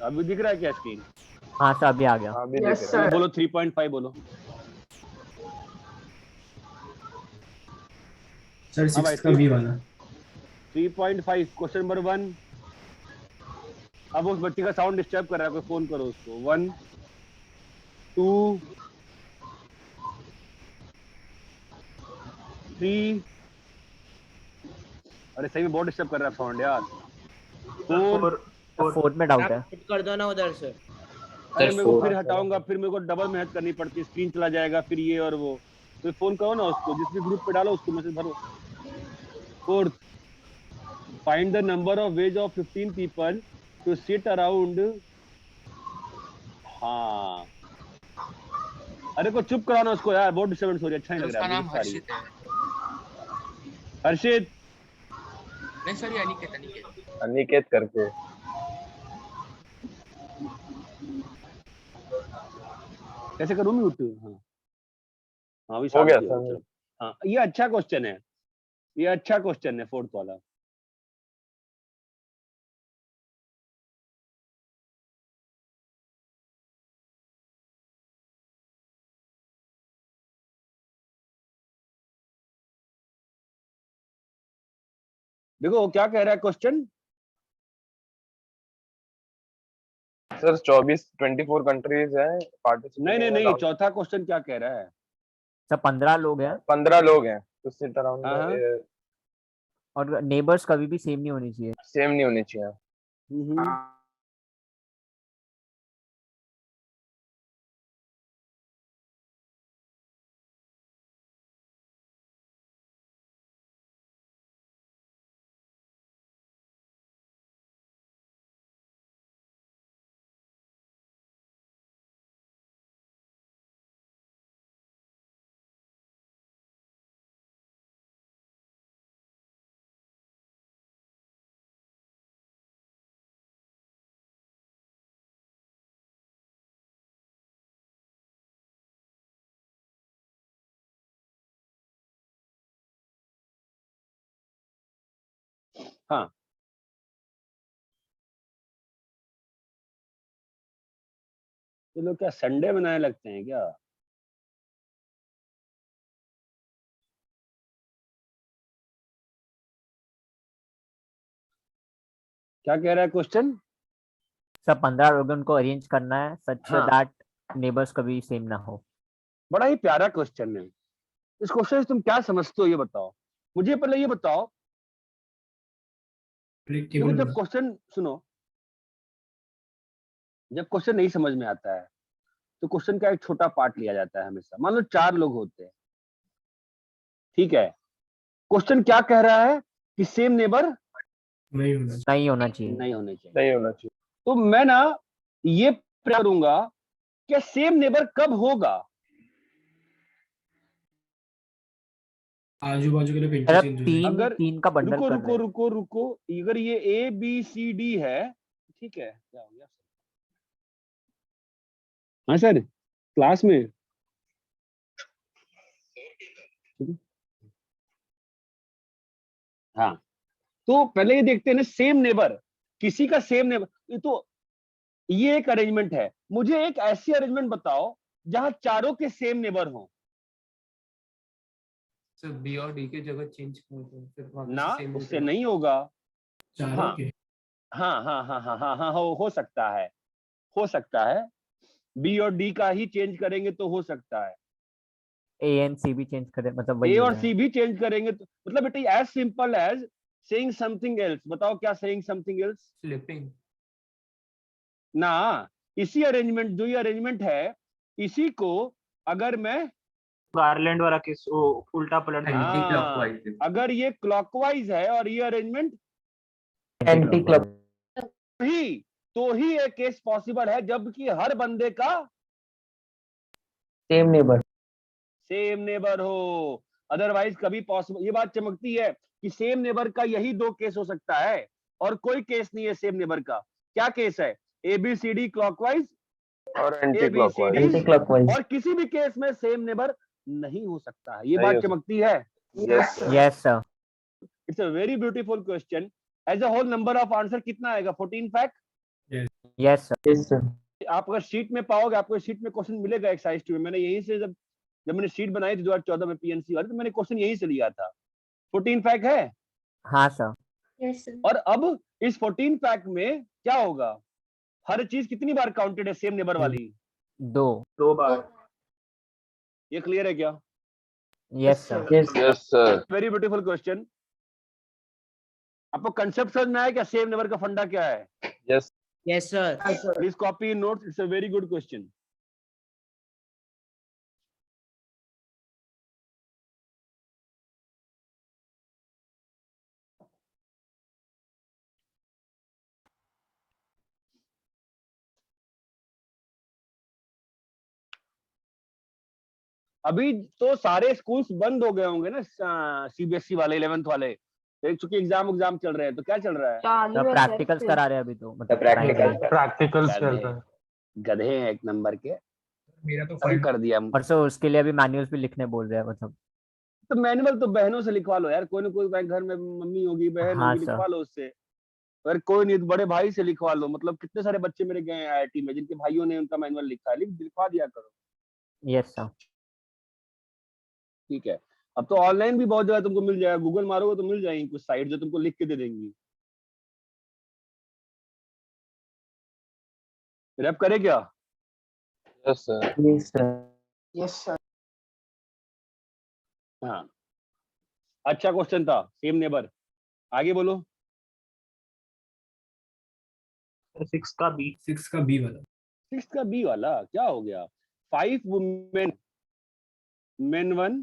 अभी दिख रहा है क्या स्क्रीन? हाँ सर अभी आ गया। हाँ, अभी Yes, देख रहे sir. बोलो 3.5 बोलो। सर हाँ भाई 6 का वी वाला 3.5 क्वेश्चन नंबर 1। अब उस बच्चे का साउंड डिस्टर्ब कर रहा है, कोई फोन करो उसको। 1 2 3। अरे सही में बहुत डिस्टर्ब कर रहा है साउंड यार। 4। फोर्थ में डाउट है। हिट कर दो ना उधर से। अरे मेरे को फिर हटाऊंगा, फिर मेरे को डबल मेहनत करनी पड़ती है, स्क्रीन चला जाएगा फिर ये और वो। तो फोन करो ना उसको, जिस भी ग्रुप पे डालो उसको मैसेज भरो। 4th, find the number of ways of 15 people to sit around. हाँ अरे को चुप कराना उसको यार, बहुत डिस्टर्बेंस हो रही है, अच्छा नहीं लग रहा है। उसका नाम हर्षित है। हर्षित नहीं सॉरी अनिकेत अनिकेत अनिकेत करके। कैसे करूँ म्यूट? हाँ हाँ अभी हो गया शांति हो, सर। चलो। हाँ ये अच्छा क्वेश्चन है, ये अच्छा क्वेश्चन है 4th वाला। देखो क्या कह रहा है क्वेश्चन। सर 24 कंट्रीज हैं पार्टिसिपेटिंग। नहीं चौथा क्वेश्चन क्या कह रहा है? सर 15 लोग हैं 15 लोग हैं तो सिट अराउंड हाँ। और नेबर्स कभी भी सेम नहीं होनी चाहिए। सेम नहीं होनी चाहिए। हाँ ये लोग क्या संडे मनाने लगते हैं क्या? क्या कह रहा है क्वेश्चन? सर 15 लोगों को अरेंज करना है सच हाँ। दैट नेबर्स कभी सेम ना हो। बड़ा ही प्यारा क्वेश्चन है। इस क्वेश्चन से तुम क्या समझते हो ये बताओ मुझे। पहले ये बताओ, देखो जब क्वेश्चन सुनो, जब क्वेश्चन नहीं समझ में आता है तो क्वेश्चन का एक छोटा पार्ट लिया जाता है हमेशा। मान लो 4 लोग होते हैं, ठीक है। क्वेश्चन क्या कह रहा है कि सेम नेबर नहीं होना नहीं होना चाहिए। नहीं होने चाहिए। नहीं होना चाहिए। तो मैं ना ये प्रयास करूंगा कि सेम नेबर कब होगा। आजू बाजू के लोग सर अब इंटरचेंज हो जाएंगे। अगर तीन का बंडल रुको कर रुको रहे हैं। रुको रुको अगर ये ए बी सी डी है, ठीक है। क्या हो गया? हाँ सर क्लास में हाँ। तो पहले ये देखते हैं ना सेम नेबर, किसी का सेम नेबर। तो ये एक अरेंजमेंट है। मुझे एक ऐसी अरेंजमेंट बताओ जहां चारों के सेम नेबर हों। सर बी और डी की जगह चेंज कर दो फिर वापस ना सेम उससे नहीं होगा। चारों हाँ के हाँ हाँ हाँ हाँ हाँ हाँ हो सकता है, हो सकता है। बी और डी का ही चेंज करेंगे तो हो सकता है। ए एंड सी भी चेंज करें मतलब ए वही हो और जाए। सी भी चेंज करेंगे तो मतलब बेटा as simple as saying something else. बताओ क्या सेइंग समथिंग एल्स? फ्लिपिंग। ना इसी अरेंजमेंट, जो ये अरेंजमेंट है इसी को अगर मैं गार्लैंड वाला केस वो उल्टा पलट एंटी क्लॉकवाइज। अगर ये क्लॉकवाइज है और ये अरेंजमेंट एंटी क्लब ही, तो ही ये केस पॉसिबल है जबकि हर बंदे का सेम नेबर हो। अदरवाइज कभी पॉसिबल, ये बात चमकती है कि सेम नेबर का यही 2 केस हो सकता है और कोई केस नहीं है सेम नेबर का। क्या केस है? A B C D clockwise और एंटी ABCD क्लॉकवाइज। और किसी भी केस में सेम नेबर नहीं हो सकता है। ये नहीं बात हो चमकती है। Yes yes sir. It's a very beautiful question. As a whole number of answer कितना आएगा? 14 fact. Yes sir. Yes sir. आप अगर शीट में पाओगे, आपको शीट में क्वेश्चन मिलेगा एक्सरसाइज 2 में। मैंने यहीं से जब मैंने शीट बनाई थी 2014 में पीएनसी वाली, तो मैंने क्वेश्चन यहीं से लिया था। 14 फैक्ट है। हाँ सर। Yes sir. और अब इस 14 फैक्ट में क्या होगा, हर चीज कितनी बार काउंटेड है सेम नेबर वाली? 2। 2 बार। ये क्लियर है क्या? Yes sir. Yes sir. Very beautiful question. आपको कंसेप्ट समझ में आया क्या, सेम नेबर का फंडा क्या है? Yes yes sir. Please copy notes, it's a very good question. अभी तो सारे स्कूल्स बंद हो गए होंगे ना, सीबीएसई वाले 11th वाले, चूंकि एग्जाम चल रहे हैं, तो क्या चल रहा है? चालू है प्रैक्टिकल्स करा रहे हैं अभी तो, मतलब प्रैक्टिकल प्रैक्टिकल्स चल गधे रहा है। गधे हैं एक नंबर के, मेरा तो खत्म कर दिया। और सर उसके लिए अभी मैनुअल्स भी लिखने बोल रहे हैं, मतलब। तो मैनुअल तो बहनों से लिखवा लो यार, कोई ना कोई घर में मम्मी होगी, बहन हाँ होगी, सर। लिखवा लो उससे। अगर कोई नहीं तो बड़े भाई से लिखवा लो। मतलब कितने सारे बच्चे मेरे गए आईआईटी में जिनके भाइयों ने उनका मैनुअल लिखा है, लिखवा दिया करो। Yes sir. ठीक है। अब तो ऑनलाइन भी बहुत जगह तुमको मिल जाएगा, गूगल मारोगे तो मिल जाएंगी कुछ साइट जो तुमको लिख के दे देंगी। रैप करे क्या? Yes sir. Yes sir. हाँ, अच्छा क्वेश्चन था, सेम नेबर। आगे बोलो। 6 का बी। 6 का बी वाला। 6 का बी वाला क्या हो गया? 5 women, main 1,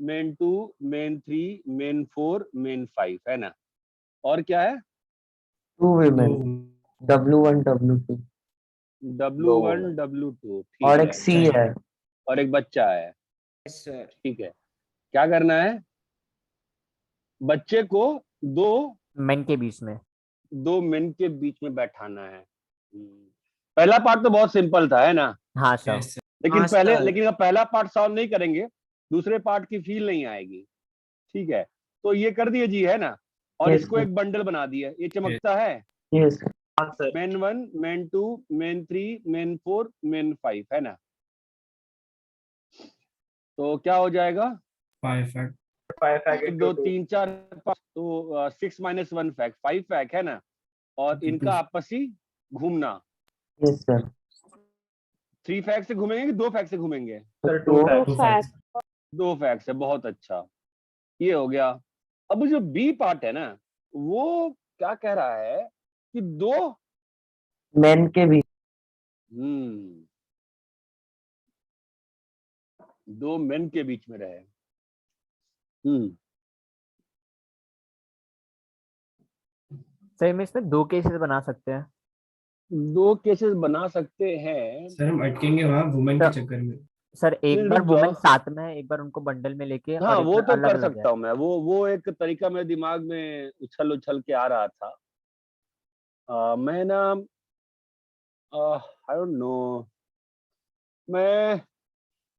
main 2, main 3, main 4, main 5 है ना? और क्या है? 2 W1 W2 W1 W2, ठीक और है। एक C है। और एक बच्चा है, यस सर। ठीक है। क्या करना है? बच्चे को दो मेन के बीच में। मेन के बीच में बैठाना है। पहला पार्ट तो बहुत सिंपल था, है ना? हाँ सर। Yes sir. लेकिन हाँ, पहले सर। लेकिन अब पहला पार्ट सॉल्व नहीं करेंगे, दूसरे पार्ट की फील नहीं आएगी। ठीक है, तो ये कर दिए जी, है ना? और Yes, इसको sir. एक बंडल बना दिया, ये चमकता है। यस हाँ sir. Main 1, main 2, main 3, main 4, main 5 है ना? तो क्या हो जाएगा? 5 फैक्ट। 5 1 फैक्ट 2 3 4 5, तो 6 - 1 फैक्ट 5 फैक्ट है ना? और इनका आपसी घूमना। Yes sir. 3 फैक्ट से घूमेंगे कि 2 फैक्ट से घूमेंगे? सर। 2 2 फैक्ट। फैक्ट। 2 फैक्ट से, बहुत अच्छा, ये हो गया। अब जो बी पार्ट है ना, वो क्या कह रहा है कि 2 मेन के भी। 2 मेन के बीच में रहे। हम्म सर में इसमें 2 केसेस बना सकते हैं। 2 केसेस बना सकते हैं। सर हम अटकेंगे वहाँ वुमेन के चक्कर में। सर एक नहीं, बार रुक वुमेन जाओ। साथ में है, एक बार उनको बंडल में लेके, हाँ, और एक वो बार तो अलग कर अलग है। सकता हूँ मैं, वो एक तरीका मेरे दिमाग में उछल उछल के आ रहा था। मैं ना, आई डोंट नो, मैं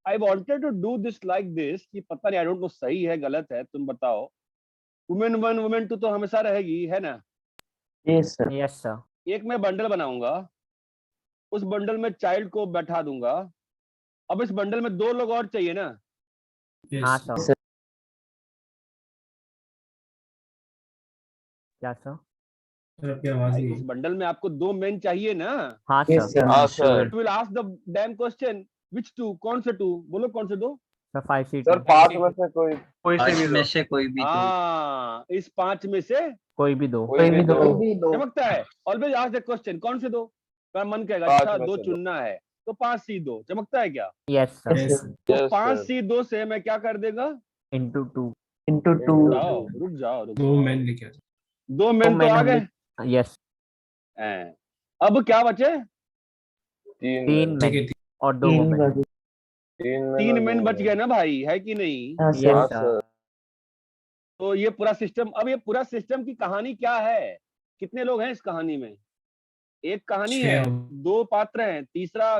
I wanted to do this like this, कि पता नहीं, आई डोंट नो सही है गलत है, तुम बताओ। वुमेन 1 वुमेन 2 तो हमेशा रहेगी, है ना? Yes sir. Yes sir. एक मैं बंडल बनाऊंगा, उस बंडल में चाइल्ड को बैठा दूंगा। अब इस बंडल में 2 लोग और चाहिए ना? हाँ यस सर। क्या सर? सर आपकी आवाज भाई, नहीं इस है। बंडल में आपको 2 मेन चाहिए ना? हाँ यस सर। सर। हाँ sir. Will ask the dam question, which 2, कौन से 2 बोलो, कौन से 2? सर 5 सीट सर 5 में से कोई कोई से भी में दो। से कोई भी दो। हाँ, इस 5 में से कोई भी 2। कोई भी दो। चमकता है। ऑलवेज आस्क द क्वेश्चन, कौन से 2? मेरा मन कहेगा 5 अच्छा में 2 से 2। चुनना है, तो 5C2 चमकता है क्या? Yes sir. यस तो यस 5C2 से मैं क्या कर देगा? इंटू 2। इंटू 2। रुक जाओ 2 मैन लेके आ जाओ। 2 मेन तो आ गए। यस। हैं। अब क्या बचे? 3 3 मेन ठीक है। और 2 वुमेन। 3 मेन बच गए ना भाई, है कि नहीं? Yes sir. तो ये पूरा सिस्टम, अब ये पूरा सिस्टम की कहानी क्या है? कितने लोग हैं इस कहानी में? एक कहानी 6 है, 2 पात्र हैं, तीसरा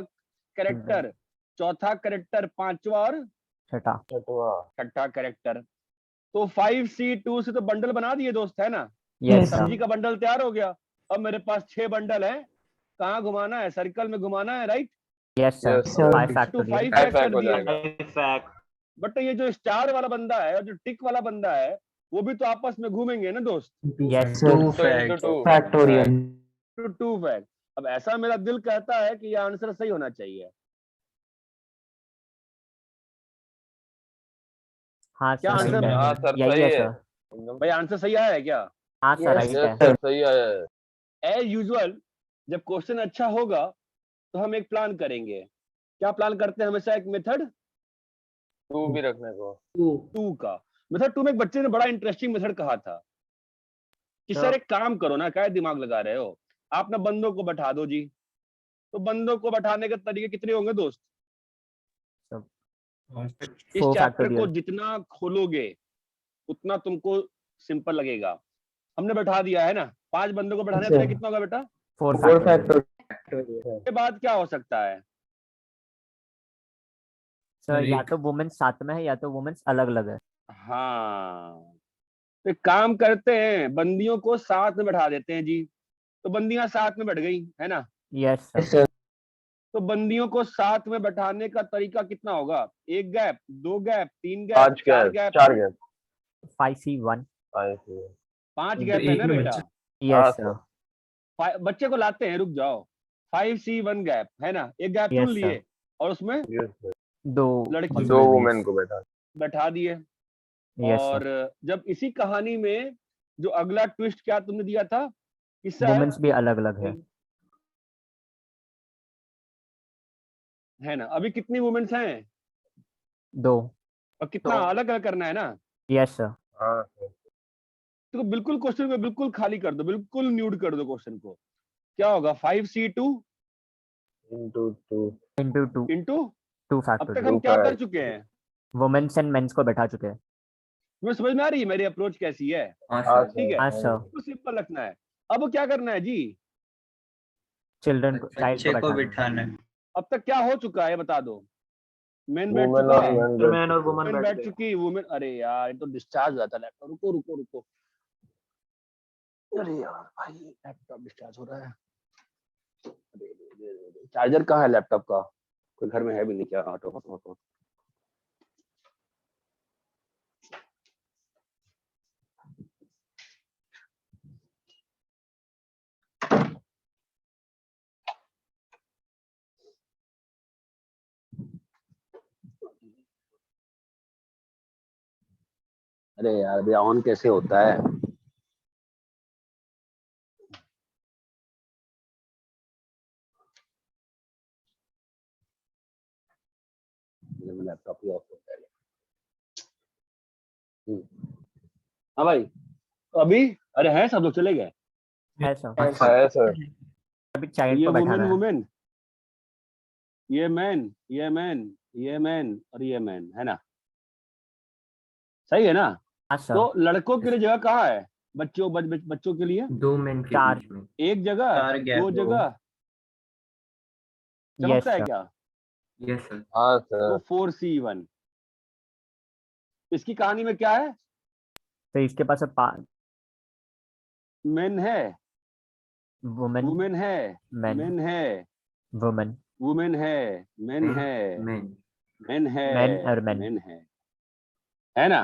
कैरेक्टर, चौथा कैरेक्टर, पांचवा और छठा। छठा कैरेक्टर। तो 5C2 से तो बंडल बना दिए दोस्त, है ना? Yes sir. सब्जी का बंडल तैयार हो गया। अब मेरे पास 6 बंडल है, कहाँ घुमाना है? सर्कल में घुमाना है, right? Yes sir, Yes, sir. 5 two factorial 5 5 fact कर fact हो दिए। जाएगा। बट ये जो स्टार वाला बंदा है और जो टिक वाला बंदा है, वो भी तो आपस में घूमेंगे ना दोस्त। Two yes factor. Sir, 2 facts. factorial. Two fact. अब ऐसा मेरा दिल कहता है कि ये आंसर सही होना चाहिए। हाँ क्या सर, आंसर? right है। हाँ सर, यही सही है है। सर। भाई आंसर सही आया है क्या? हाँ सर, Yes, राइट yes, है। sir, सही है। एज यूजुअल जब क्वेश्चन अच्छा होगा तो हम एक प्लान करेंगे। क्या प्लान करते हैं हमेशा? एक मेथड 2 भी रखने को। 2 का। मेथड 2 में एक बच्चे ने बड़ा इंटरेस्टिंग मेथड कहा था कि तो- सर एक काम करो ना, क्या दिमाग लगा रहे हो आप ना, बंदों को बैठा दो जी। तो बंदों को बैठाने के तरीके कितने होंगे दोस्त? इस 4 चैप्टर को फैक्टोरियल। जितना खोलोगे उतना तुमको सिंपल लगेगा। हमने बैठा दिया है ना, 5 बंदों को बैठाने का अच्छा। तरीका कितना होगा बेटा? 4 4 फैक्टोरियल। factorial. के बाद क्या हो सकता है? सर या एक- तो वुमेन्स साथ में है या तो वुमेन्स अलग अलग है। हाँ, तो एक काम करते हैं, बंदियों को साथ में बैठा देते हैं जी। तो बंदियां साथ में बैठ गई है ना। Yes Yes, sir, sir. तो बंदियों को साथ में बैठाने का तरीका कितना होगा? 1 gap, 2 gap, 3 gap, 5 4 gap, gap, 4 gap. 5C1। 5 तो गैप है एक ना में बेटा? बच्चा। यस सर, बच्चे को लाते हैं, रुक जाओ। 5C1 गैप है ना, एक गैप Yes, चुन लिए और उसमें Yes, sir. 2 लड़की दो वुमेन को बैठा। बैठा दिए। यस और सर, जब इसी कहानी में जो अगला ट्विस्ट क्या तुमने दिया था, किससा वुमेन्स भी अलग अलग है ना? अभी कितनी वुमेन्स हैं 2। और कितना अलग अलग करना है ना? यस सर, हाँ तो बिल्कुल क्वेश्चन को बिल्कुल खाली कर दो, बिल्कुल न्यूड कर दो क्वेश्चन को। क्या होगा? 5C2 into 2 into 2 into. 2 अब तक फैक्टोरियल। हम क्या कर चुके हैं? वुमेन्स एंड मेंस को बैठा चुके हैं। तुम्हें समझ में आ रही है मेरी अप्रोच कैसी है? हाँ ठीक है, हाँ सर, तो सिंपल रखना है। अब क्या करना है जी? चिल्ड्रन को, चाइल्ड बच्चे को को बैठाना बिठाना है। अब तक क्या हो चुका है बता दो। मैन बैठ वुमेन चुका, और मैन और वुमन वुमेन बैठ चुकी, वुमेन। अरे यार ये तो डिस्चार्ज हो जाता है लैपटॉप। रुको रुको रुको, अरे यार भाई लैपटॉप डिस्चार्ज हो रहा है। चार्जर कहाँ है लैपटॉप का? कोई घर में है भी नहीं क्या? हटो हटो हटो। अरे यार भैया ऑन कैसे होता है? लैपटॉप ही ऑफ होता है। हाँ भाई, तो अभी अरे हैं सब लोग चले गए? है सर। है सर। अभी चाइल्ड ये को वुमेन बैठाना है। वुमेन, ये मैन, ये मैन, ये मैन और ये मैन है ना? सही है ना? हाँ सर, तो लड़कों के लिए जगह कहाँ है? बच्चों के लिए 2 मेन के 4। बीच में। एक जगह, 4 गैप 2 जगह। यस चमकता है सर, क्या? Yes sir. हाँ तो सर। 4C1। इसकी कहानी में क्या है? तो इसके पास मेन है, वुमेन, वुमेन है, मैन, मेन है, वुमेन, वुमेन है, मेन है, मेन। मेन है, मैन और मैन। मेन है ना?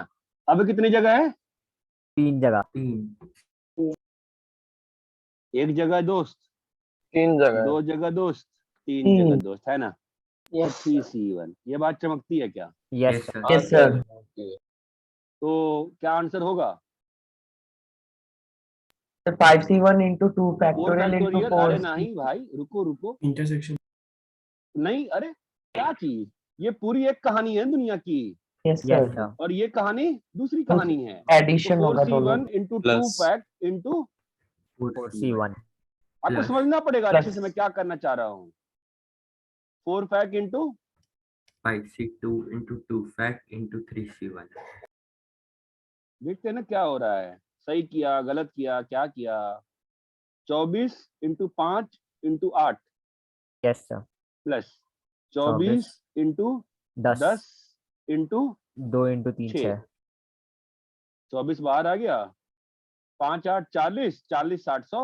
अब कितनी जगह है? 3 जगह। 3। एक जगह दोस्त, 3 जगह। 2 जगह दोस्त, 3 जगह दोस्त है ना? Yes, 3C1। ये बात चमकती है क्या? Yes yes sir, sir. Yes, sir. तो क्या आंसर होगा? 5C1 into 2 4 factorial into factorial. 4. अरे नहीं भाई, रुको रुको, इंटरसेक्शन। नहीं अरे क्या चीज, ये पूरी एक कहानी है दुनिया की Yes, यस sir. सर, और ये कहानी दूसरी कहानी है। Addition तो होगा दोनों। 4C1 into 2 Plus. Fact into 4C1। आपको Plus. समझना पड़ेगा अच्छे Plus. से मैं क्या करना चाह रहा हूँ। 4 fact into 5C2 into 2 fact into 3C1। देखते हैं ना क्या हो रहा है, सही किया गलत किया क्या किया। 24 into 5 into 8 yes sir, plus 24 into 10, 10 into 2 into 3 6। 6। 24 बाहर आ गया, 5 8 40, 40 60 100,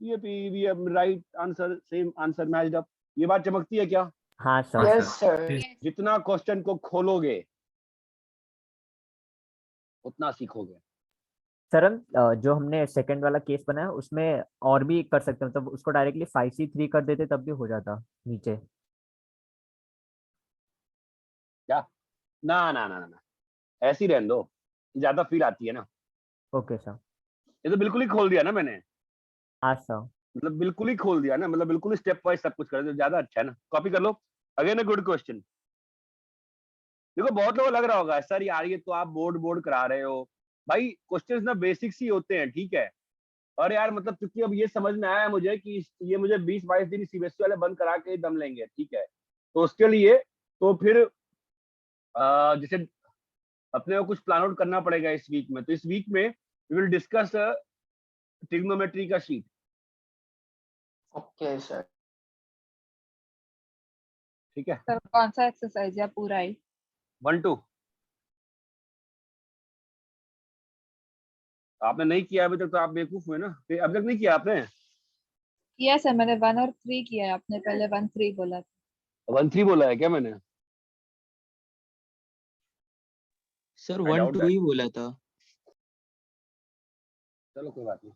ये we right answer, same answer matched up. ये बात चमकती है क्या? हाँ सर। हाँ, Yes, sir. जितना क्वेश्चन को खोलोगे उतना सीखोगे। सर हम जो हमने सेकंड वाला केस बनाया उसमें और भी कर सकते हैं, मतलब उसको डायरेक्टली 5C3 कर देते तब भी हो जाता नीचे। क्या? ना ना ना ना, ऐसी रहने दो, ज्यादा फील आती है ना। Okay sir. ये तो बिल्कुल ही खोल दिया ना मैंने, हाँ सर। मतलब बिल्कुल ही खोल दिया ना, मतलब बिल्कुल ही स्टेप वाइज सब कुछ कर दिया, ज्यादा अच्छा है ना। कॉपी कर लो। Again a good question. देखो बहुत लोगों को लग रहा होगा सर यार ये तो आप बोर्ड बोर्ड करा रहे हो। भाई क्वेश्चंस ना बेसिक्स ही होते हैं, ठीक है। और यार मतलब क्योंकि अब ये समझ में आया मुझे कि ये मुझे 20-22 दिन सीबीएसई वाले बंद करा के ही दम लेंगे, ठीक है। तो उसके लिए तो फिर जैसे अपने को कुछ प्लान आउट करना पड़ेगा इस वीक में। तो इस वीक में वी विल डिस्कस ट्रिग्नोमेट्री का शीट, Okay, sir. ठीक है। सर कौन सा एक्सरसाइज है पूरा ही? 1-2 आपने नहीं किया अभी तक तो आप बेवकूफ हुए ना, फिर अभी तक नहीं किया आपने। किया सर मैंने 1 और 3 किया है, आपने पहले 1-3 बोला था। 1-3 बोला है क्या मैंने? Sir I 1 doubt 2 that. ही बोला था। चलो कोई बात नहीं,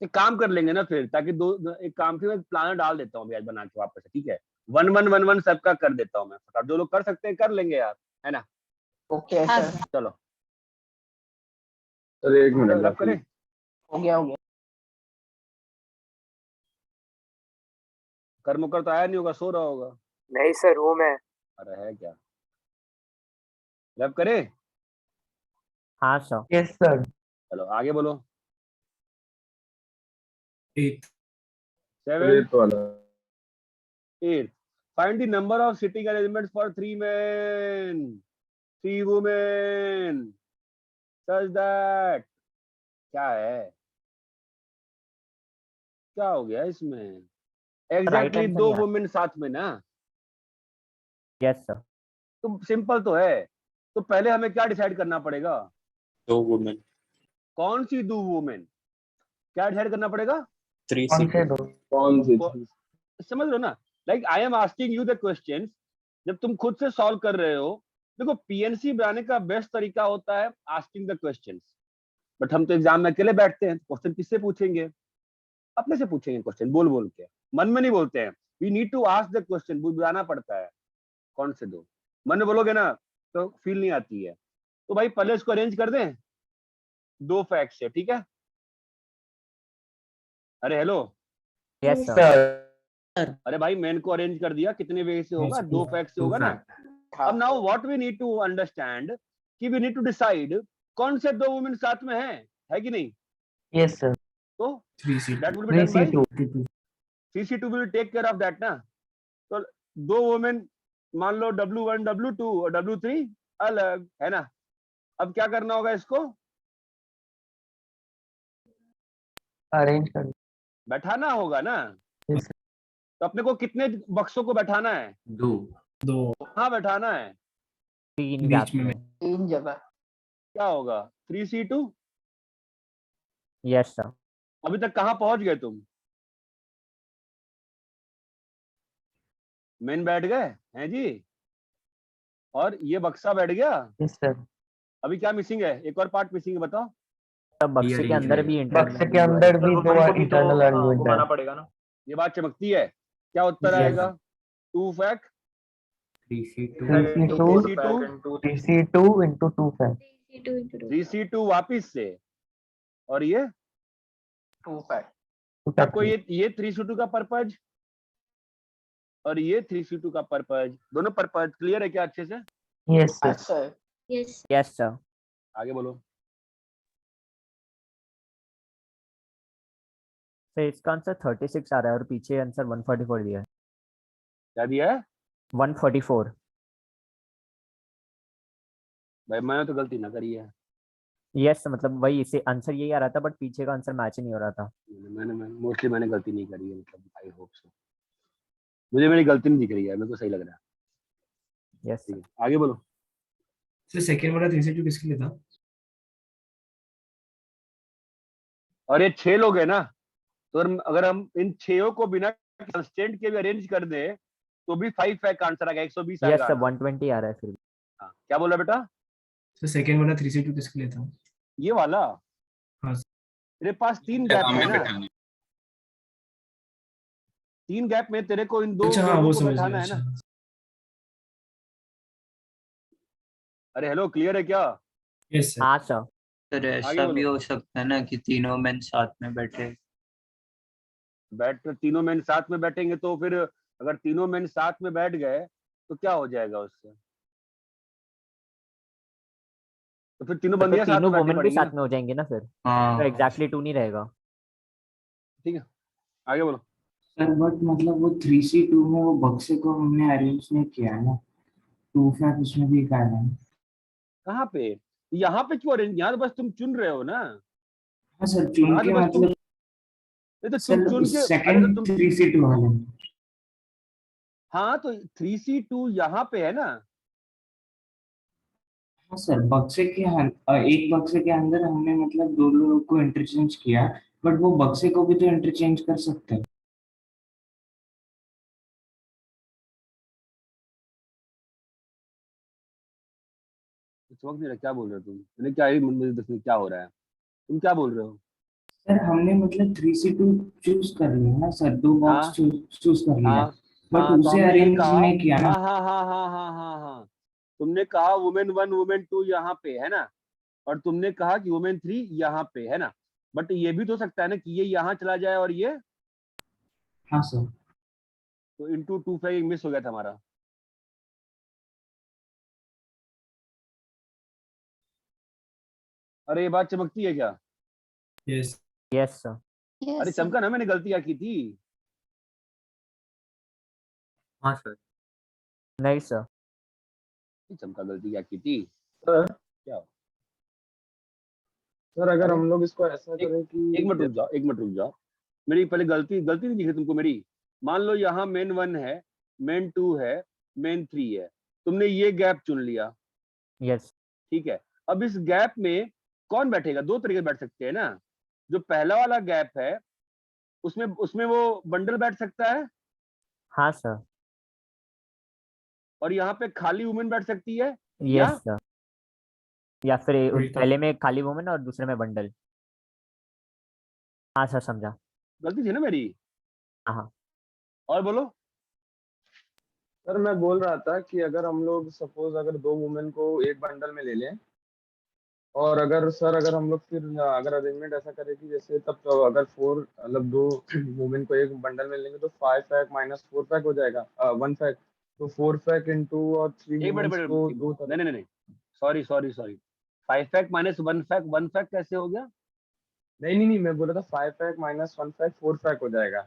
एक काम कर लेंगे ना फिर, ताकि एक काम फिर मैं प्लानर डाल देता हूँ अभी आज बना के वापस से, ठीक है। 1-1-1-1 सबका कर देता हूँ मैं फटाफट, जो लोग कर सकते हैं कर लेंगे यार, है ना। Okay, हाँ sir. सर। चलो सर एक मिनट रब करें। हो गया। कर मुकर तो आया नहीं होगा, सो रहा होगा। नहीं सर हूँ मैं। अरे है क्या? रब करे। हाँ सर। Yes sir. चलो आगे बोलो। 8 7 वाला 8 find the number of sitting arrangements for 3 men 3 women such that। क्या है, क्या हो गया इसमें? एग्जैक्टली आंसर 2 नहीं आ वुमेन साथ में ना, यस सर। तो सिंपल तो है। तो पहले हमें क्या डिसाइड करना पड़ेगा? 2 वुमेन कौन सी 2 वुमेन? क्या डिसाइड करना पड़ेगा? 3 कौन से सीटर। दो? कौन सी? समझ लो ना, like I am asking you the questions. जब तुम खुद से सॉल्व कर रहे हो, देखो पीएनसी बनाने का बेस्ट तरीका होता है आस्किंग द क्वेश्चंस। बट हम तो एग्जाम में अकेले बैठते हैं, क्वेश्चन किससे पूछेंगे? अपने से पूछेंगे क्वेश्चन, बोल बोल के, मन में नहीं बोलते हैं। We need to ask the question, बुलाना पड़ता है। कौन से 2? मन में बोलोगे ना तो फील नहीं आती है। तो भाई पहले इसको अरेंज कर दें 2 फैक्ट से, ठीक है। अरे हेलो, यस सर। सर अरे भाई मैन को अरेंज कर दिया, कितने वे से होगा? 2 फैक्ट से 2 होगा ना। fact। अब now what we need to understand कि वी नीड टू डिसाइड कौन से 2 वुमेन साथ में है कि नहीं। Yes sir. तो 3 seater that will be done by 3C2 CC2 will take care of that ना। तो 2 वुमेन मान लो W1 W2 और W3 अलग, है ना। अब क्या करना होगा इसको? अरेंज कर। बैठाना होगा ना। Yes, sir. तो अपने को कितने बक्सों को बैठाना है? 2 2 हाँ बैठाना है। 3 बीच गैप में में। 3 जगह। क्या होगा? 3C2। Yes sir. अभी तक कहाँ पहुंच गए तुम? मेन बैठ गए हैं जी, और ये बक्सा बैठ गया। Yes, sir. अभी क्या मिसिंग है? एक और पार्ट मिसिंग है, बताओ। तब बक्से के अंदर भी बक्से के अंदर भी 2 इंटरनल अरेंजमेंट है। पड़ेगा ना। ये बात चमकती है। क्या उत्तर Yes. आएगा? 2 fact 3C2 3C2 3C2 into 2 fact. 3C2 वापिस से, और ये 2 fact. सबको ये 3C2 का पर्पज और ये 3C2 का पर्पज, दोनों पर्पज क्लियर है क्या अच्छे से? Yes, sir. Yes, sir. Yes sir. आगे बोलो। तो इसका आंसर 36 आ रहा है और पीछे आंसर 144 दिया है। क्या दिया है? 144। भाई मैंने तो गलती ना करी है। यस मतलब वही, इसे आंसर यही आ रहा था बट पीछे का आंसर मैच नहीं हो रहा था। मैंने मोस्टली मैंने गलती नहीं करी है, मतलब आई होप सो। मुझे मेरी गलती नहीं दिख रही है, मेरे को सही लग रहा है। यस ठीक है आगे बोलो। सर सेकंड वाला 3C2 किसके लिए था? और ये 6 लोग है ना, तो अगर हम इन 6 को बिना कंस्टेंट के भी अरेंज कर दे तो भी 5 फैक्ट आंसर आएगा, 120 यस आएगा सर, answer। 120 आ रहा है फिर। हाँ, क्या बोला बेटा? सर सेकंड वाला 3C2 किसके लिए था? ये वाला हाँ तेरे पास 3 गैप है ना, 3 गैप में तेरे को इन दो अच्छा, हाँ लोगों वो को समझ बैठाना गया। है ना। अच्छा अरे हेलो, क्लियर है क्या? Yes sir. हाँ सर। सर आगे ऐसा भी बोलो। हो सकता है ना कि तीनों मैन साथ में बैठे। तीनों मैन साथ में बैठेंगे तो फिर अगर तीनों मैन साथ में बैठ गए तो क्या हो जाएगा उससे? तो फिर तीनों तो बंदियां साथ तीनों में बैठनी वुमेन भी पड़ेंगी ना। साथ में हो जाएंगे ना फिर, तो हाँ एग्जैक्टली 2 नहीं रहेगा। ठीक है, आगे बोलो। सर बट मतलब वो 3C2 में वो बक्से को हमने अरेंज नहीं किया है ना, 2 फैक्ट उसमें भी का है। कहाँ पे? यहाँ पे क्यों अरेंज? यहाँ तो बस तुम चुन रहे हो ना। हाँ सर, चुन यहाँ तो के बस तुम, मतलब नहीं तो तुम सर चुन के, अरे तो सेकंड तुम, 3C2 वाले में। हाँ तो 3C2 यहाँ पे है ना। हाँ सर, बक्से के एक बक्से के अंदर हमने मतलब दो लोगों को इंटरचेंज किया, बट वो बक्से को भी तो इंटरचेंज कर सकते हैं। समझ नहीं रहा क्या बोल रहे हो तुम, मैंने क्या ही मुझे देखने क्या हो रहा है, तुम क्या बोल रहे हो? सर हमने मतलब 3C2 चूज कर लिया ना सर, दो बॉक्स हाँ चूज कर लिया, हाँ बट हाँ, तो उसे हमने ये अरेंज कहा, नहीं किया ना। हाँ हाँ हाँ हाँ हाँ हाँ हाँ, तुमने कहा वुमेन 1 वुमेन 2 यहाँ पे है ना, और तुमने कहा कि वुमेन 3 यहाँ पे है ना, बट ये भी तो हो सकता है ना कि ये यहाँ चला जाए और ये, हाँ सर। तो इंटू 2 5 मिस हो गया था हमारा। अरे ये बात चमकती है क्या? Yes yes sir. अरे चमका ना, मैंने गलती क्या की थी? हाँ सर। नहीं सर। चमका गलती क्या की थी? सर क्या हो? सर अगर अरे हम लोग इसको ऐसा एक करें एक मिनट कि रुक जाओ, एक मिनट रुक जाओ, मेरी पहले गलती गलती नहीं दिखी तुमको मेरी। मान लो यहाँ मेन 1 है, मेन 2 है, मेन 3 है, तुमने ये गैप चुन लिया, यस। ठीक है। अब इस गैप में कौन बैठेगा? 2 तरीके से बैठ सकते हैं ना। जो पहला वाला गैप है उसमें उसमें वो बंडल बैठ सकता है, हाँ सर। और यहाँ पे खाली वुमेन बैठ सकती है, यस या सर। या फिर वही तो। पहले में खाली वुमेन और दूसरे में बंडल। हाँ सर, समझा। गलती थी ना मेरी? हाँ हाँ। और बोलो। सर मैं बोल रहा था कि अगर हम लोग सपोज अगर दो वुमेन को एक बंडल में ले लें, और अगर सर अगर हम लोग फिर अगर अरेंजमेंट ऐसा करें कि जैसे तब तो अगर 4 मतलब दो वुमेन को एक बंडल में लेंगे तो 5 फैक्ट माइनस 4 फैक्ट हो जाएगा, 1 फैक्ट, तो 4 फैक्ट इंटू और 3 एक मिनट वुमेन्स को दो नहीं तरह। नहीं नहीं, sorry sorry sorry, 5 fact minus 1 fact, 1 fact कैसे हो गया? नहीं, मैं बोल रहा था 5 फैक्ट माइनस 1 फैक्ट 4 फैक्ट हो जाएगा।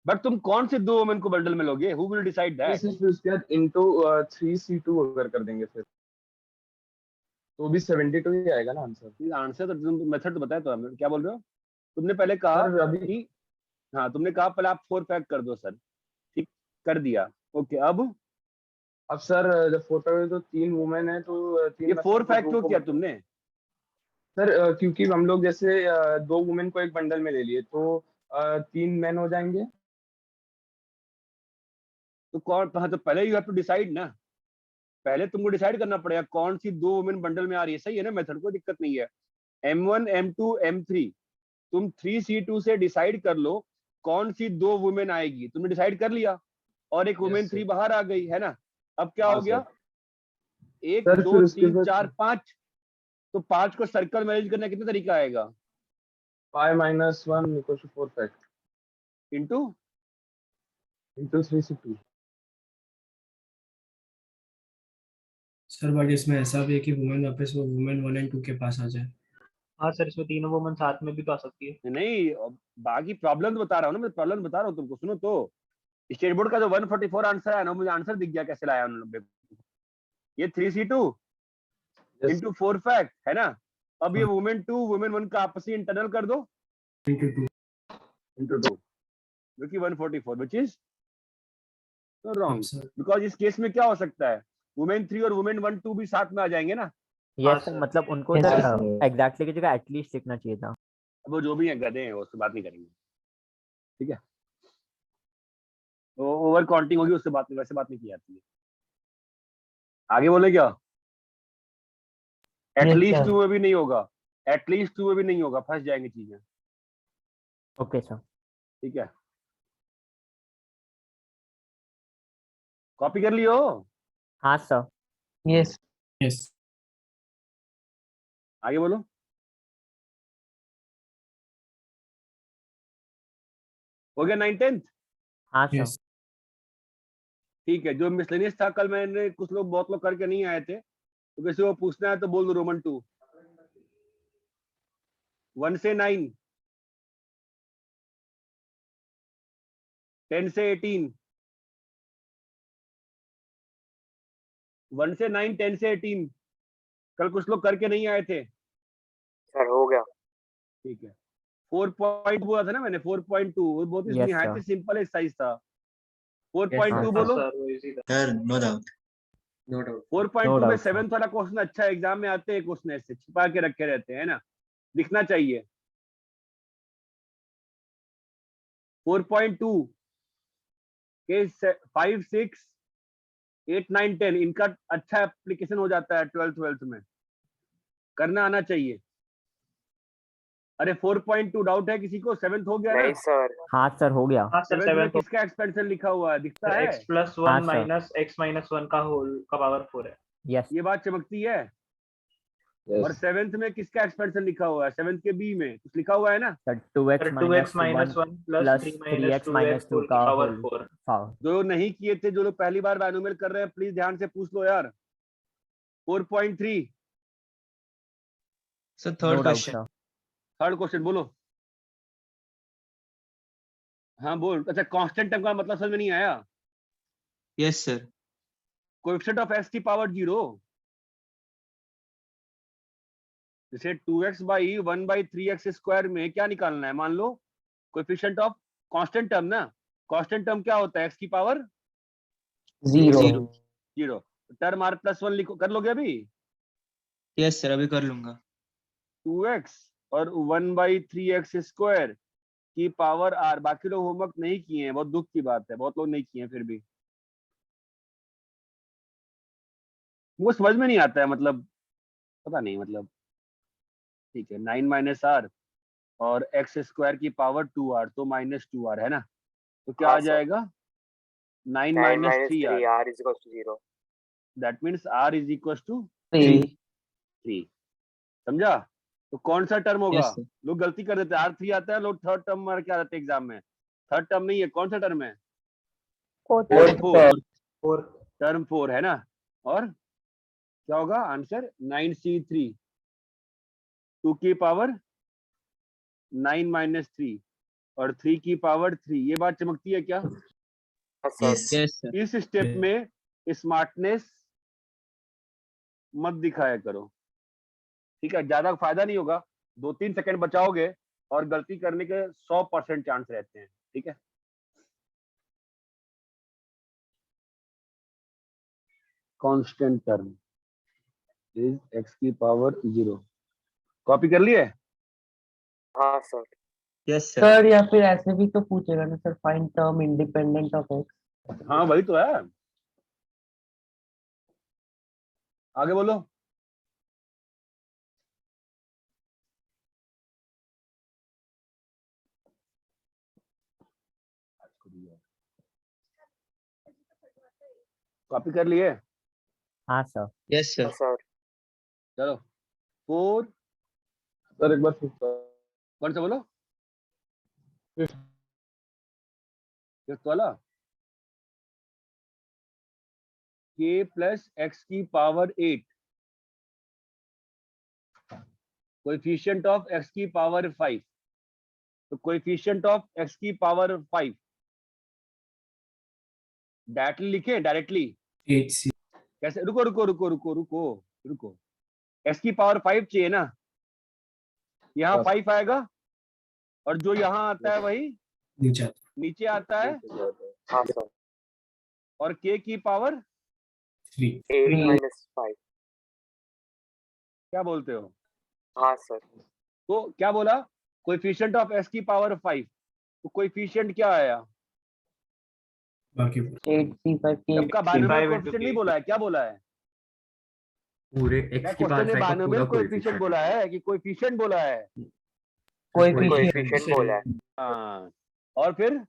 बट तुम कौन से 2 वुमेन को बंडल में लोगे? Who will decide that? फिर उसके बाद इंटू 3C2 अगर कर देंगे फिर तो भी 72 ही आएगा ना आंसर। आंसर तो तुम मेथड तो बताया, तो हमने क्या बोल रहे हो? तुमने पहले कहा सर अभी कि, हाँ तुमने कहा पहले आप 4 फैक्ट कर दो सर, ठीक, कर दिया, ओके। अब सर जब 4 फैक्ट तो 3 वुमेन है तो ये 3 4 फैक्ट क्यों किया तुमने? सर क्योंकि हम लोग जैसे दो वुमेन को एक बंडल में ले लिए तो 3 मैन हो जाएंगे। तो कौन, हाँ तो पहले यू हैव टू डिसाइड ना, पहले तुमको डिसाइड करना पड़ेगा कौन सी 2 वुमेन बंडल में आ रही है। सही है ना मेथड, कोई दिक्कत नहीं है। M1 M2 M3, तुम 3C2 से डिसाइड कर लो कौन सी 2 वुमेन आएगी, तुमने डिसाइड कर लिया, और एक वुमेन 3 बाहर आ गई है ना। अब क्या हो गया? 1 सर 2 फिर उसके 3 बाद 4 5, तो 5 को सर्कल मैनेज करने का कितना तरीका आएगा? 5 minus 1 equal to 4 fact into into 3C2। Sir but इसमें ऐसा भी है कि वुमेन वापस वो वुमेन 1 एंड 2 के पास आ जाए। हाँ सर, इसमें तीनों वुमेन साथ में भी तो आ सकती है। नहीं, बाकी प्रॉब्लम तो बता रहा हूँ ना, मैं प्रॉब्लम बता रहा हूँ तुमको, सुनो तो। स्टेट बोर्ड का जो 144 आंसर है ना, मुझे आंसर दिख गया कैसे लाया उन्होंने। ये 3C2 इंटू 4 फैक्ट है ना। अब ये वुमेन 2 वुमेन 1 का आपसी इंटरनल कर दो इंटू 2, जो कि 144, विच इज रॉन्ग, बिकॉज इस केस में क्या हो सकता है, वुमेन 3 और वुमेन 1 2 भी साथ में आ जाएंगे ना, यस sir. मतलब उनको Yes, सर sir. एग्जैक्टली की जगह एटलीस्ट लिखना चाहिए था। अब वो जो भी है गधे हैं, वो उससे बात नहीं करेंगे, ठीक है। वो ओवर काउंटिंग होगी, उससे बात नहीं, वैसे बात नहीं की जाती है। आगे बोले क्या? Yes, at least sir. टू में भी नहीं होगा, एटलीस्ट टू में भी नहीं होगा, फंस जाएंगे चीजें, ओके सर। ठीक है। कॉपी कर लियो? हाँ सर। Yes. Yes. आगे बोलो। हो गया 9-10? हाँ सर। Yes. ठीक है। जो मिसलेनियस था कल, मैंने कुछ लोग, बहुत लोग करके नहीं आए थे, तो किसी को पूछना है तो बोल दो। रोमन 2 1 से 9, 10 से 18, 1 से 9, 10 से 18 कल कुछ लोग करके नहीं आए थे। सर हो गया। ठीक है। 4 पॉइंट बोला था ना मैंने, 4.2 वो बहुत ही Yes, निहायत sir. ही सिंपल एक्सरसाइज था। Yes, 4.2 sir. बोलो। सर वो इजी था। Sir no doubt. No doubt. 4.2 No में doubt, sir. 7th वाला क्वेश्चन अच्छा है, एग्जाम में आते हैं क्वेश्चन ऐसे छिपा के रखे रहते हैं ना, दिखना चाहिए। 4.2 के 5, 6, 8, 9, 10 इनका अच्छा एप्लीकेशन हो जाता है 12th में, करना आना चाहिए। अरे 4.2 डाउट है किसी को? 7th हो गया ना? सर। हाँ सर हो गया। हाँ सर 7th में 7 किसका एक्सपेंशन लिखा हुआ है, दिखता है? x + हाँ, 1 sir. माइनस x - 1 का होल का पावर 4 है। यस ये बात चमकती है। और 7th में किसका एक्सपेंशन लिखा हुआ है? 7th के बी में कुछ लिखा हुआ है ना? Sir sir 2x 2x - 1 1 plus plus 3 - 3x 2x -2 whole का की पावर होल 4। पावर। जो नहीं किए थे, जो लोग पहली बार मैनुअल कर रहे हैं, प्लीज ध्यान से पूछ लो यार। 4.3 sir no third doubt question. Sir. Third question बोलो। हाँ बोल। अच्छा, कांस्टेंट टर्म का मतलब समझ में नहीं आया? Yes sir. Coefficient of x की पावर 0, जैसे 2x/1/3x² में क्या निकालना है? मान लो कोएफिशिएंट ऑफ कांस्टेंट टर्म ना, कांस्टेंट टर्म क्या होता है? x की पावर 0. 0। टर्म r+1 लिखो, कर लोगे अभी? यस सर अभी कर लूंगा। 2x और 1/3x² की पावर r। बाकी लोग होमवर्क नहीं किए हैं, बहुत दुख की बात है, बहुत लोग नहीं किए हैं फिर भी। वो समझ में नहीं आता है, मतलब पता नहीं, मतलब ठीक है। 9 - r और x² की पावर 2r, तो -2r है ना, तो क्या आ जाएगा? 9 - 3r। r is equals to 0. That means r is equal to 3. 3। समझा? तो कौन सा टर्म होगा? Yes sir. लोग गलती कर देते हैं, r3 आता है, लोग थर्ड टर्म मार के आ जाते हैं एग्जाम में। थर्ड टर्म नहीं है, कौन सा टर्म है? टर्म 4। और टर्म 4 है ना। और क्या होगा आंसर? 9c3, 2 की पावर 9 - 3 और 3 की पावर 3। ये बात चमकती है क्या? Yes sir. इस स्टेप में स्मार्टनेस मत दिखाया करो, ठीक है? ज्यादा फायदा नहीं होगा, 2-3 सेकंड बचाओगे और गलती करने के 100% चांस रहते हैं, ठीक है? कांस्टेंट टर्म इज x की पावर 0। कॉपी कर लिए? हाँ सर। Yes sir. सर या फिर ऐसे भी तो पूछेगा ना sir, find term independent of x. हाँ वही तो है। आगे बोलो। कॉपी कर लिए? हाँ सर। Yes sir. सर चलो 4। सर एक बार कौन सा बोलो? फिफ्थ वाला। k + x की पावर 8 कोएफिशिएंट ऑफ x की पावर 5। तो कोएफिशिएंट ऑफ x की पावर 5 डायरेक्टली लिखे, डायरेक्टली 8c. कैसे? रुको रुको रुको रुको रुको रुको। x की पावर 5 चाहिए ना, यहाँ 5 आएगा और जो यहाँ आता है वही नीचे नीचे आता है, हाँ सर. और k की पावर 3. 8 - 5. क्या बोलते हो? हाँ सर। तो क्या बोला? कोएफिशिएंट ऑफ s की पावर 5, तो कोएफिशिएंट क्या आया? बाकी 8c5 के सबका बायनोमियल कोएफिशिएंट नहीं बोला है, क्या बोला है? पूरे क्या x की क्वेश्चन पावर ने 5 का बायनोमियल पूरा कोएफिशिएंट बोला है कि कोएफिशिएंट बोला है? कोएफिशिएंट बोला है। हाँ, और फिर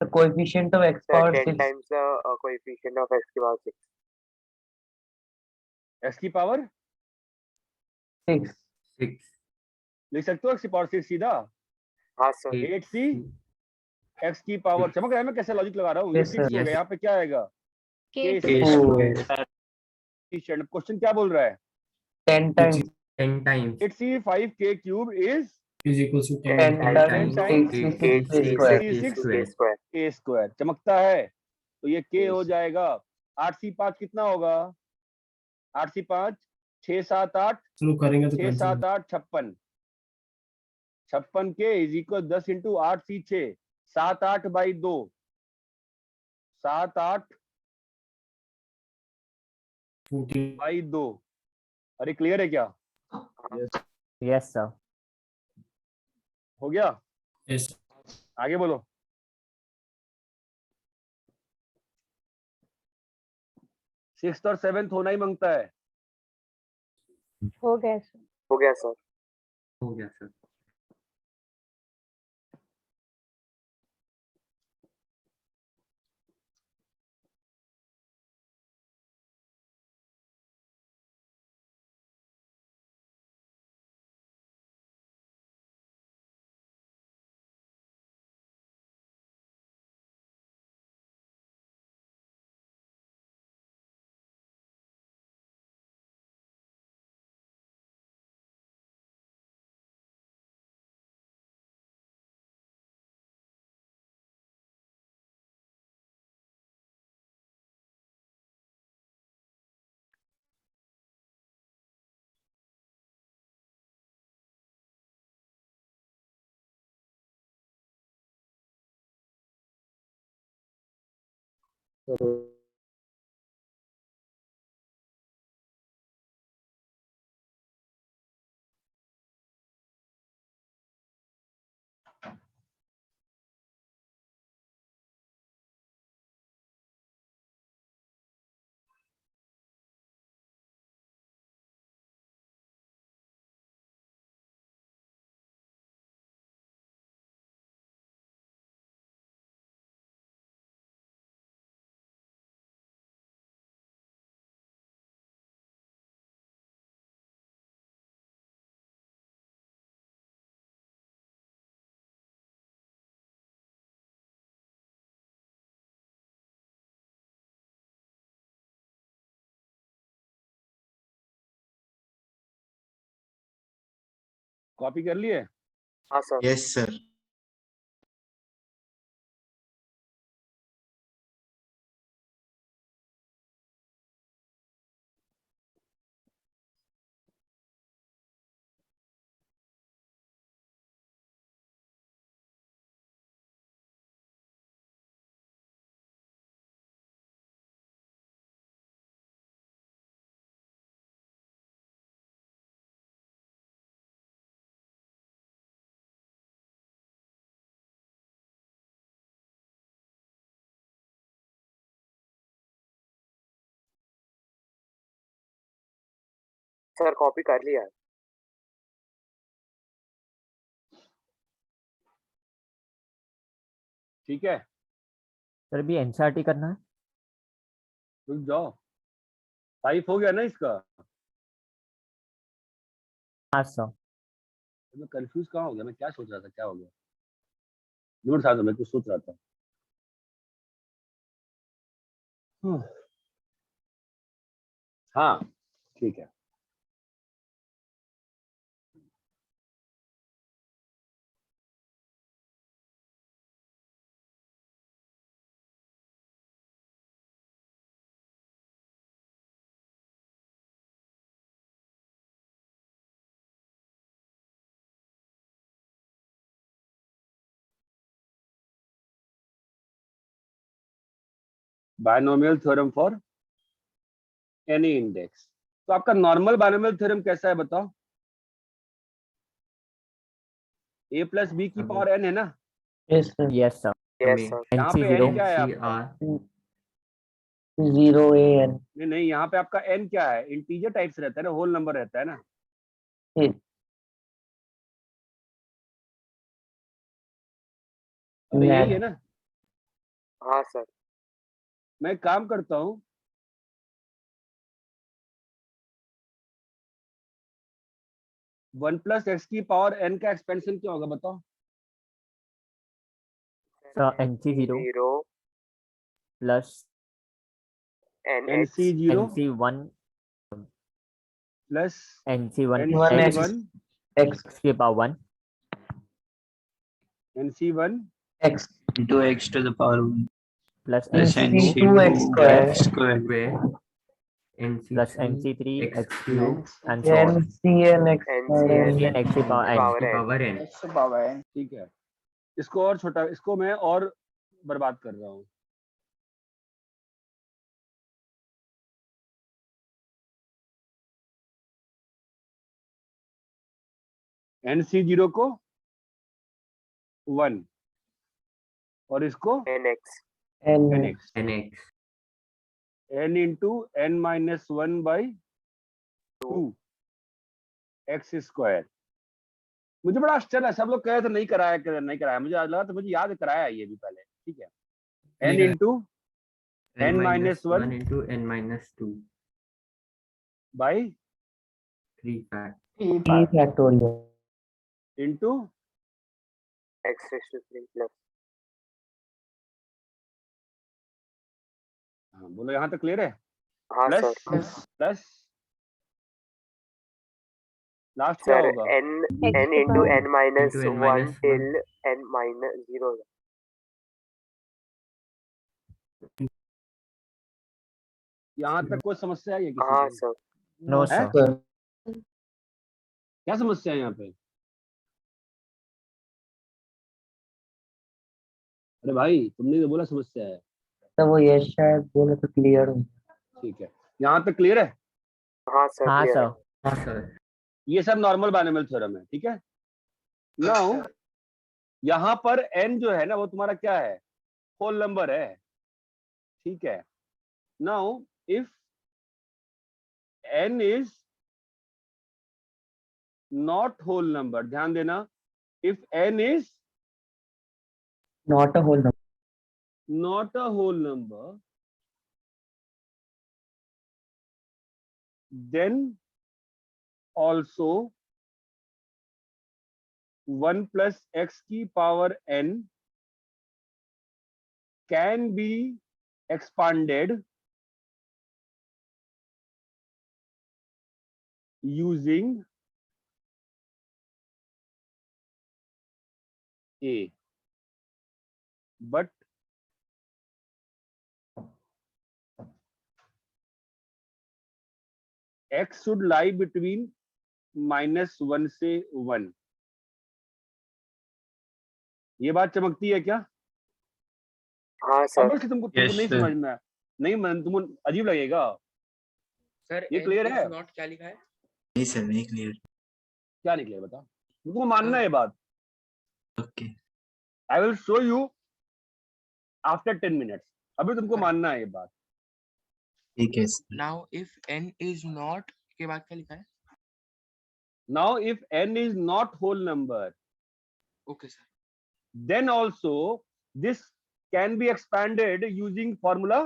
the coefficient of x power 6 times coefficient of x की पावर 6। s की पावर 6 6। लिख सकते हो x की पावर 6 सीधा? हाँ सर। 8c x की पावर, चमक रहा है मैं कैसे लॉजिक लगा रहा हूँ? ये Yes, 6 हो sir. गया, यहाँ पे क्या आएगा? K k Four. Square. Question क्या बोल रहा है? 10 times 10 times 8c5k cube is is equal to 10 10 times times 8c6 square 8c6 a square. चमकता है? तो ये k हो जाएगा 8c5 कितना होगा? 8c5 6 7 8 शुरू करेंगे तो 6 cancel 7 8 56 56 के is equal 10 into 8c6 7 8 by 2 7 8 14 by 2। अरे क्लियर है क्या? Yes sir. हो गया? यस आगे बोलो। सिक्स्थ और सेवेंथ होना ही मांगता है। हो गया सर। हो गया सर। हो गया सर। कॉपी कर लिए? हाँ sir. Yes sir. Sir copy कर लिया है। ठीक है, सर अभी एनसीईआरटी करना है। रुक जाओ। 5 हो गया ना इसका? हाँ सर। मैं कंफ्यूज कहाँ हो गया? मैं क्या सोच रहा था, क्या हो गया? नोट था तो मैं कुछ सोच रहा था। हाँ ठीक है। Binomial theorem for any index. तो आपका नॉर्मल बाइनोमियल थ्योरम कैसा है बताओ? a प्लस बी की पावर n है ना? Yes sir. Yes sir. हमें यहाँ पे NC0 n क्या है आपका? NCR 0 AN। नहीं, यहाँ पे आपका n क्या है? इंटीजर टाइप से रहता है ना, होल नंबर रहता है ना? Yes. अरे यही Net। है ना? हाँ सर। मैं एक काम करता हूँ, वन प्लस एक्स की पावर n का एक्सपेंशन क्या होगा बताओ? Sir NC0 plus NC0 NC1 plus NC1 NC1 X के power 1 NC1 X into x to the power 1 plus plus NC2 NC2 X square x square square plus NC3 NC3 x X cube cube and so on. NCN X NCN X की power n। x की power n। x power n। ठीक है, इसको और छोटा, इसको मैं और बर्बाद कर रहा हूँ। NC0 को 1 और इसको nx nx, nx n into n minus 1 by 2 x square. मुझे बड़ा आश्चर्य है, सब लोग कह रहे थे नहीं कराया, नहीं कराया, मुझे आज लगा, तो मुझे याद कराया ये भी पहले। ठीक है, n into n minus 1 into n minus 2 by 3 fact T factorial into x raised to 3 plus। हाँ बोलो, यहाँ तक क्लियर है? हाँ प्लस सर। प्लस लास्ट क्या सर होगा? n into n minus into n 1 minus 1 till n minus 0। यहाँ तक कोई समस्या है किसी हाँ को? सर। नो है? सर। क्या समस्या है यहाँ पे? अरे भाई, तुमने तो बोला समस्या है। तो वो यस शायद बोले तो क्लियर हो। ठीक है, यहाँ तक क्लियर है? हाँ सर हाँ clear है। सर। हाँ सर। ये सब नॉर्मल बाइनोमियल थ्योरम है। ठीक है, नाउ यहाँ पर n जो है ना, वो तुम्हारा क्या है? होल नंबर है। ठीक है, now if n is not whole number, ध्यान देना, if n is Not a whole number. not a whole number, then also 1 plus x की power n can be expanded using a, but x should lie between -1 से 1। ये बात चमकती है क्या? हाँ सर। Obviously तुमको Yes, नहीं sir. समझना है, नहीं मन तुमको अजीब लगेगा। सर ये क्लियर है? नॉट क्या लिखा है? नहीं सर नहीं क्लियर। क्या निकले बता, तुमको मानना है ये बात। Okay I will show you after 10 minutes, अभी तुमको मानना है ये बात। ठीक है sir. Now if n is not के बाद क्या लिखा है? Now if n is not whole number, okay sir. then also this can be expanded using formula।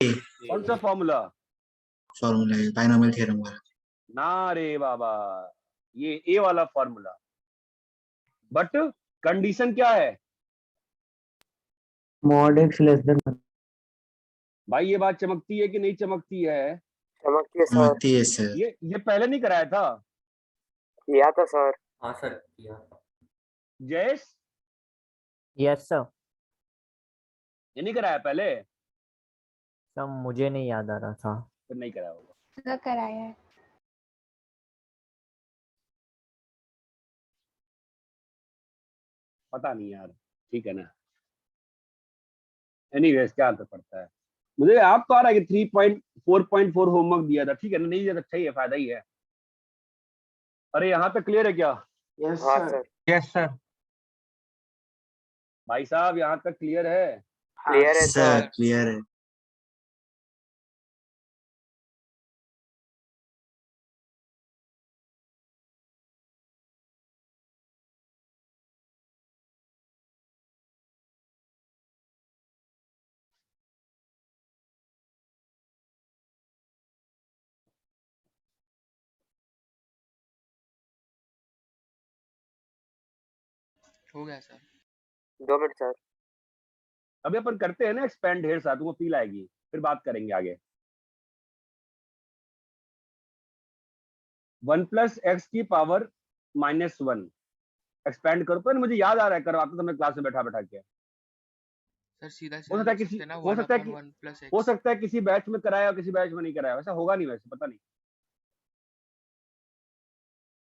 कौन सा फॉर्मूला? फॉर्मूला है बाइनोमियल थ्योरम वाला। ना रे बाबा, ये ए वाला फॉर्मूला। बट कंडीशन क्या है Mod X less than 1. भाई? ये बात चमकती है कि नहीं चमकती है? चमकती है सर। चमकती है सर। ये पहले नहीं कराया था? किया था सर। हाँ सर किया। Jayesh, yes sir. ये नहीं कराया पहले? सर मुझे नहीं याद आ रहा था। फिर नहीं कराया होगा। सर कराया है। पता नहीं यार, ठीक है ना। एनीवेज क्या अंतर पड़ता है? मुझे याद तो आ रहा है कि 3.4.4 होमवर्क दिया था, ठीक है ना, नहीं दिया तो अच्छा ही है, फायदा ही है। अरे यहाँ तक क्लियर है क्या हाँ सर, यस सर। भाई साहब, यहाँ तक क्लियर है? क्लियर है सर सर। क्लियर है। हो गया सर। 2 minute sir. अभी अपन करते हैं ना एक्सपेंड ढेर सारा, तुमको फील आएगी, फिर बात करेंगे आगे। 1 प्लस एक्स की पावर -1 एक्सपेंड करो। पर मुझे याद आ रहा है, करवाता था मैं क्लास में बैठा बैठा के। सर सीधा हो सीधा सकता है लिख किसी सकते हैं ना, हो 1 सकता है अपॉन कि 1 प्लस हो एक्स। सकता है किसी बैच में कराया और किसी बैच में नहीं कराया, वैसा होगा नहीं, वैसे पता नहीं।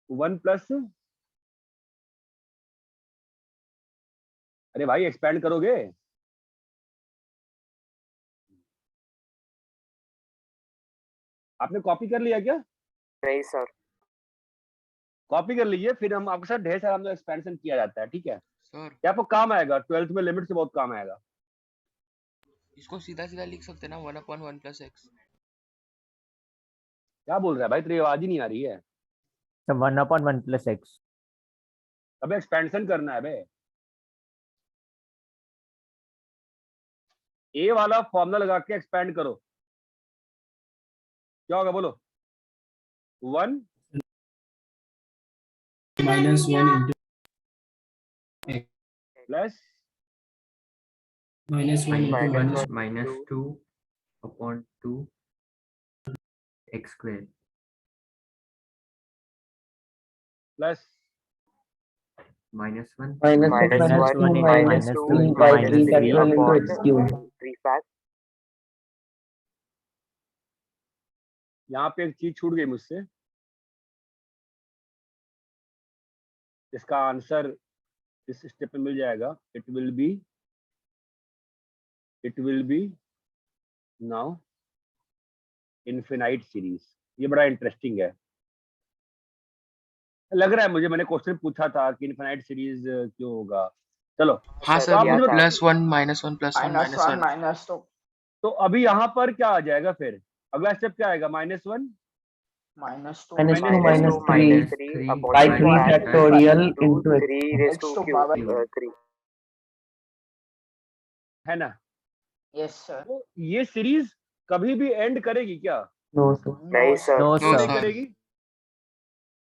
1 प्लस, अरे भाई एक्सपेंड करोगे? आपने कॉपी कर लिया क्या? नहीं सर। कॉपी कर लीजिए, फिर हम आपके साथ ढेर सारा हम एक्सपेंशन किया जाता है, ठीक है? सर ये आपको काम आएगा, 12th में लिमिट से बहुत काम आएगा। इसको सीधा सीधा लिख सकते हैं ना, 1 अपॉन 1 प्लस एक्स। क्या बोल रहा है भाई, तेरी आवाज ही नहीं आ रही है। तो 1/1 प्लस एक्स। अबे एक्सपेंशन करना है बे। ए वाला फॉर्मूला लगा के एक्सपेंड करो, क्या होगा बोलो? 1 -1 into plus -1 into -1 minus two 2 upon 2 x square plus -1 -1 -1 2 -1 -2 -3 by minus 3 3 factorial into upon x cube. 3 fact. यहाँ पे एक चीज छूट गई मुझसे, इसका आंसर इस स्टेप में मिल जाएगा। It will be now infinite series. ये बड़ा इंटरेस्टिंग है, लग रहा है मुझे, मैंने क्वेश्चन पूछा था कि इनफिनाइट सीरीज क्यों होगा। चलो हाँ सर, सर, आप किया मुझे था। +1 -1 +1 -1। -2 तो अभी यहाँ पर क्या आ जाएगा फिर? अगला स्टेप क्या आएगा? -1 -2 -2 -2 -3 -3 upon by 2 3 fact factorial into into x 3 cube. raised to x to power 3। है ना? Yes sir. तो ये सीरीज कभी भी एंड करेगी क्या? No, sir. नहीं सर। नो क्यों नहीं सर, करेगी?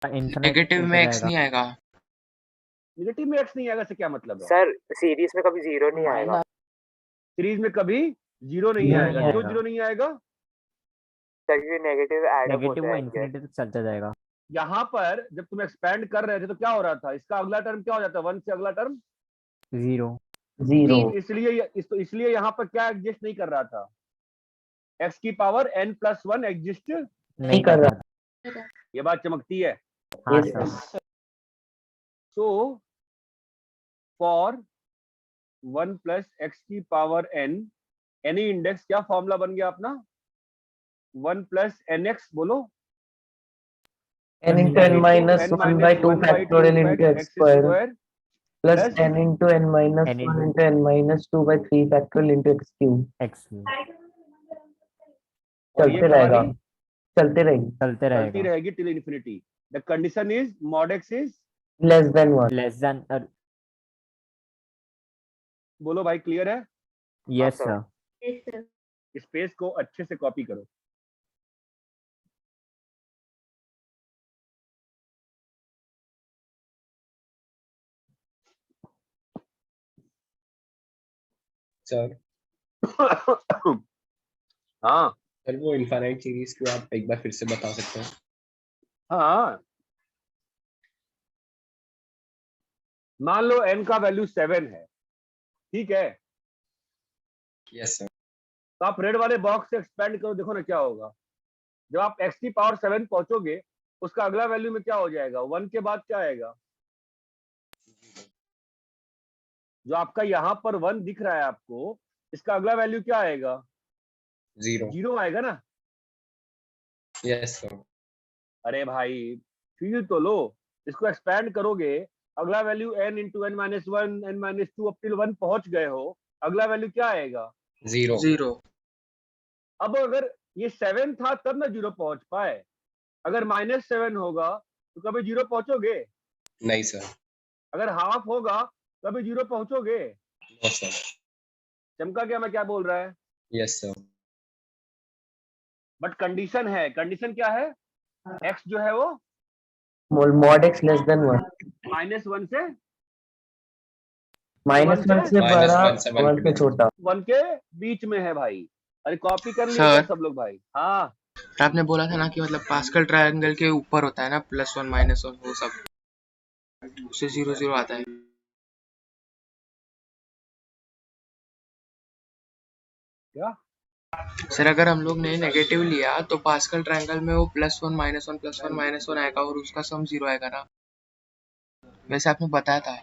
इनफिनिट नेगेटिव में एक्स रहेगा। नहीं आएगा। नेगेटिव में एक्स नहीं आएगा से क्या मतलब है? सर सीरीज में कभी 0 नहीं आएगा। सीरीज में कभी जीरो नहीं जीरो आएगा। नहीं क्यों आएगा। जीरो नहीं आएगा? सर नेगेटिव ऐड अप हो नेगेटिव वो जाएंगे। इन्फिनिटी तक चलता जाएगा। यहाँ पर जब तुम एक्सपैंड कर रहे थे तो क्या हो रहा था? इसका अगला टर्म क्या हो जाता है? 1 से अगला टर्म 0 0. इसलिए यहाँ पर क्या एग्जिस्ट नहीं कर रहा था? x की पावर n+1 एग्जिस्ट नहीं कर रहा था। ये बात चमकती है। हाँ Yes, sir. So for 1 plus x की पावर n, एनी इंडेक्स, क्या फॉर्मूला बन गया अपना? 1 प्लस nx बोलो, n into n minus 1 by 2 factorial into x square plus n into n minus n 1 into n minus 2 by 3 factorial into x cube. x और ये चलते कहाँ रहेगा, गई? चलते रहेगी, चलते चलती रहेगा। रहेगी till infinity. The condition is mod x is less than 1. Less than. बोलो भाई, क्लियर है? Yes sir. सर। स्पेस को अच्छे से कॉपी करो। सर हाँ सर वो इनफाइनाइट सीरीज को आप एक बार फिर से बता सकते हैं? हाँ, मान लो n का वैल्यू 7 है, ठीक है? Yes sir. तो आप रेड वाले बॉक्स से एक्सपेंड करो, देखो ना क्या होगा। जब आप x की पावर 7 पहुंचोगे, उसका अगला वैल्यू में क्या हो जाएगा? 1 के बाद क्या आएगा? जो आपका यहाँ पर 1 दिख रहा है आपको, इसका अगला वैल्यू क्या आएगा? 0. जीरो आएगा ना? Yes sir. अरे भाई फील तो लो, इसको एक्सपैंड करोगे, अगला value n into n minus one n minus two up till 1 पहुंच गए हो, अगला वैल्यू क्या आएगा? 0. अब अगर ये 7 था तब ना जीरो पहुंच पाए, अगर -7 होगा तो कभी जीरो पहुंचोगे? नहीं sir. अगर हाफ होगा कभी जीरो पहुंचोगे? No sir. चमका क्या मैं क्या बोल रहा है? Yes sir. बट कंडीशन है, कंडीशन क्या है? x जो है वो mod x less than 1. -1 से -1 से -1 बड़ा से 1 से छोटा. 1 के बीच में है भाई। अरे कॉपी कर लिए सर। सब लोग भाई। हाँ आपने बोला था ना कि मतलब पास्कल ट्रायंगल के ऊपर होता है ना +1 -1 वो सब, उससे 0 0 आता है। क्या? सर अगर हम लोग ने नेगेटिव लिया तो पास्कल ट्रायंगल में वो +1 -1 +1 -1 आएगा और उसका सम 0 आएगा ना, वैसे आपने बताया था।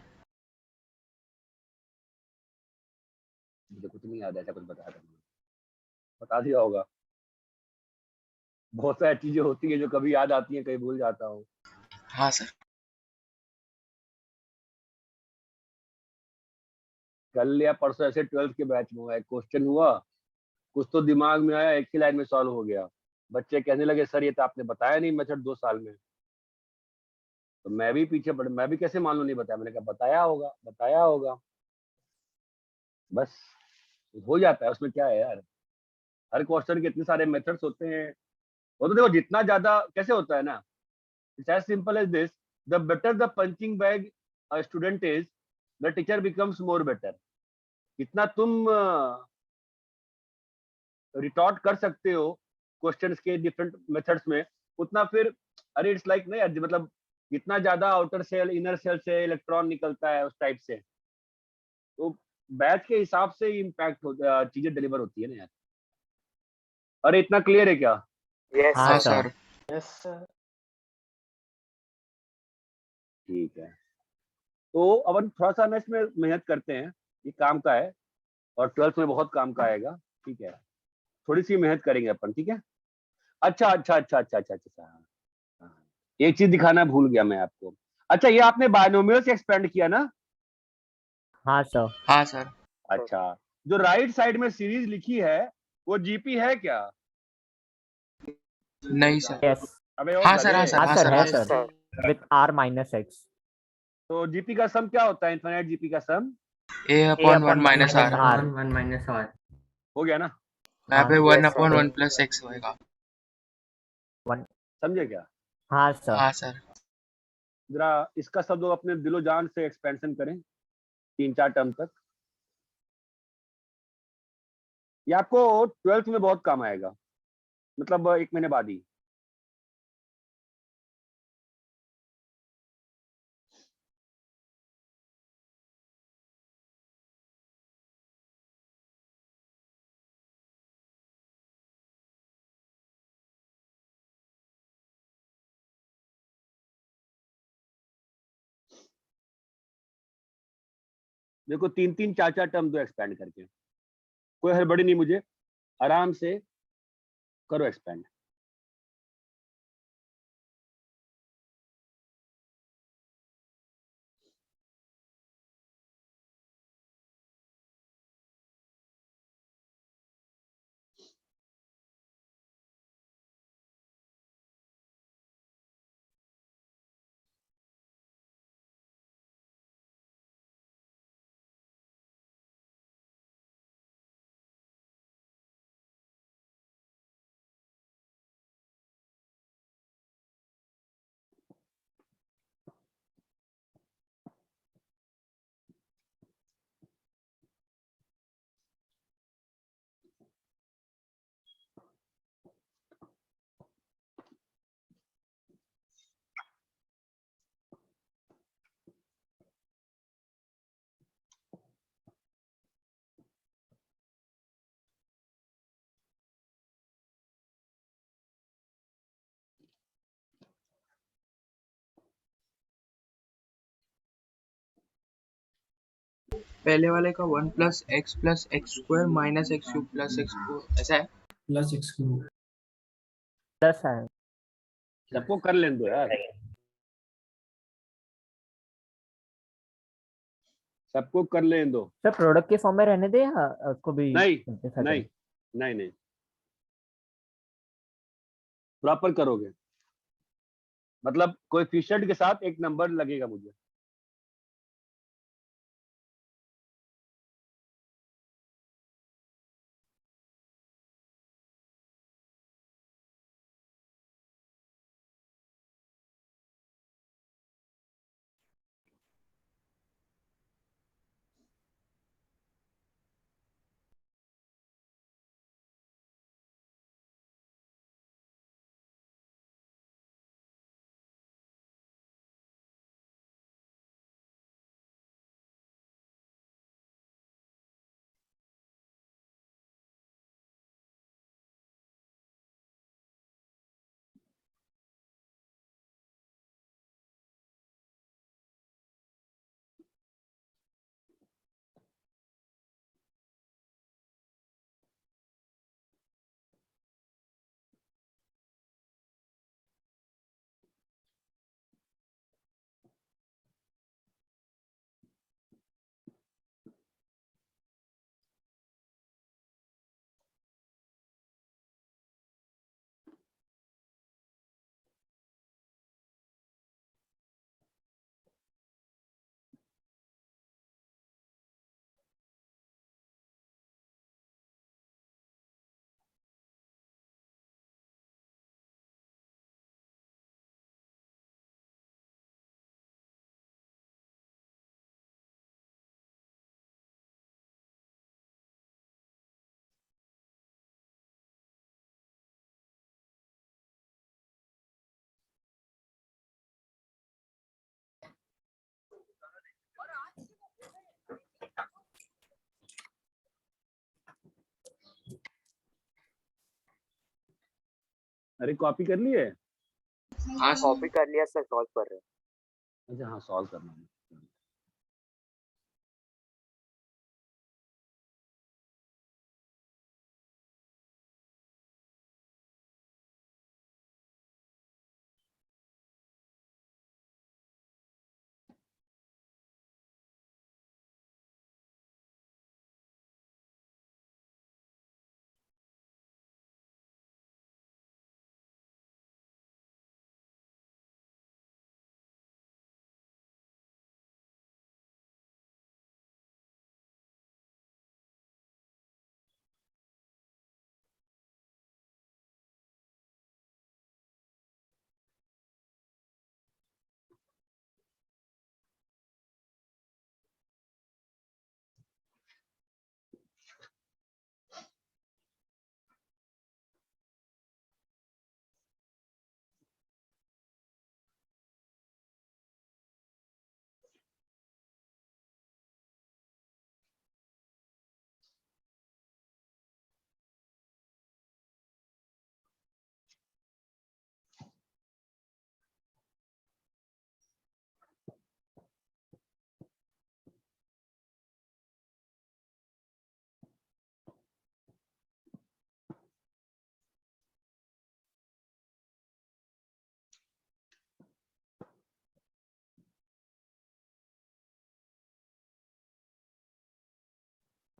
मुझे कुछ नहीं याद, ऐसा कुछ बताया था, बता दिया होगा। बहुत सारी चीजें होती है जो कभी याद आती हैं, कहीं भूल जाता हूँ। हाँ सर। कल या परसों ऐसे 12th के बैच में हुआ, एक क्वेश्चन हुआ, कुछ तो दिमाग में आया, एक ही लाइन में सॉल्व हो गया। बच्चे कहने लगे सर ये तो आपने बताया नहीं मेथड 2 साल में। तो मैं भी पीछे पड़, मैं भी कैसे मालूम नहीं बताया, मैंने कहा बताया होगा, बताया होगा, बस हो जाता है, उसमें क्या है यार। हर क्वेश्चन के इतने सारे मेथड्स होते हैं। वो तो देखो जितना ज्यादा कैसे होता है ना, it's as simple as this, the better the punching bag a student is, the teacher becomes more better. जितना तुम रिटॉर्ट कर सकते हो क्वेश्चंस के डिफरेंट मेथड्स में, उतना फिर अरे इट्स लाइक नहीं यार, मतलब जितना ज्यादा आउटर सेल इनर सेल से इलेक्ट्रॉन निकलता है उस टाइप से, तो बैच के हिसाब से ही इम्पैक्ट होता, चीजें डिलीवर होती है ना यार। अरे इतना क्लियर है क्या? Yes हाँ sir. सर। Yes sir. ठीक है, तो अब हम थोड़ा सा नेक्स्ट में मेहनत करते हैं, ये काम का है और 12th में बहुत काम का आएगा। ठीक है, थोड़ी सी मेहनत करेंगे अपन। ठीक है, अच्छा अच्छा अच्छा अच्छा अच्छा अच्छा, हाँ, एक चीज दिखाना भूल गया मैं आपको। अच्छा ये आपने बायनोमियल से एक्सपेंड किया ना? हाँ सर। हाँ सर। अच्छा, जो राइट साइड में सीरीज लिखी है वो जीपी है क्या? नहीं सर। यस। अबे ओ हाँ सर, गधे, हाँ सर, हाँ हाँ सर सर, है हाँ सर, सर। With r-x। तो जीपी का सम क्या होता है? इनफाइनाइट जीपी का सम A/1 1 -r। r। 1 - r. हो गया ना? यहाँ पे Yes, sir. 1/1 + x होएगा। समझे क्या? हाँ सर। हाँ सर। जरा इसका सब लोग अपने दिलो जान से एक्सपेंशन करें 3-4 टर्म तक। ये आपको 12th में बहुत काम आएगा, मतलब 1 महीने बाद ही। देखो 3-3 4-4 टर्म दो एक्सपेंड करके, कोई हड़बड़ी नहीं, मुझे आराम से करो एक्सपेंड। पहले वाले का 1 + x + x² - x³ + x4 ऐसा है। प्लस एक्स क्यूब प्लस है। सबको कर लेने दो यार, सबको कर लेने दो। सर प्रोडक्ट के फॉर्म में रहने दे या उसको भी नहीं simplify नहीं करें? नहीं नहीं, प्रॉपर करोगे, मतलब कोएफिशिएंट के साथ एक नंबर लगेगा मुझे। अरे कॉपी कर लिए? हाँ कॉपी कर लिया सर, सॉल्व कर रहे हैं। अच्छा हाँ, सॉल्व करना है।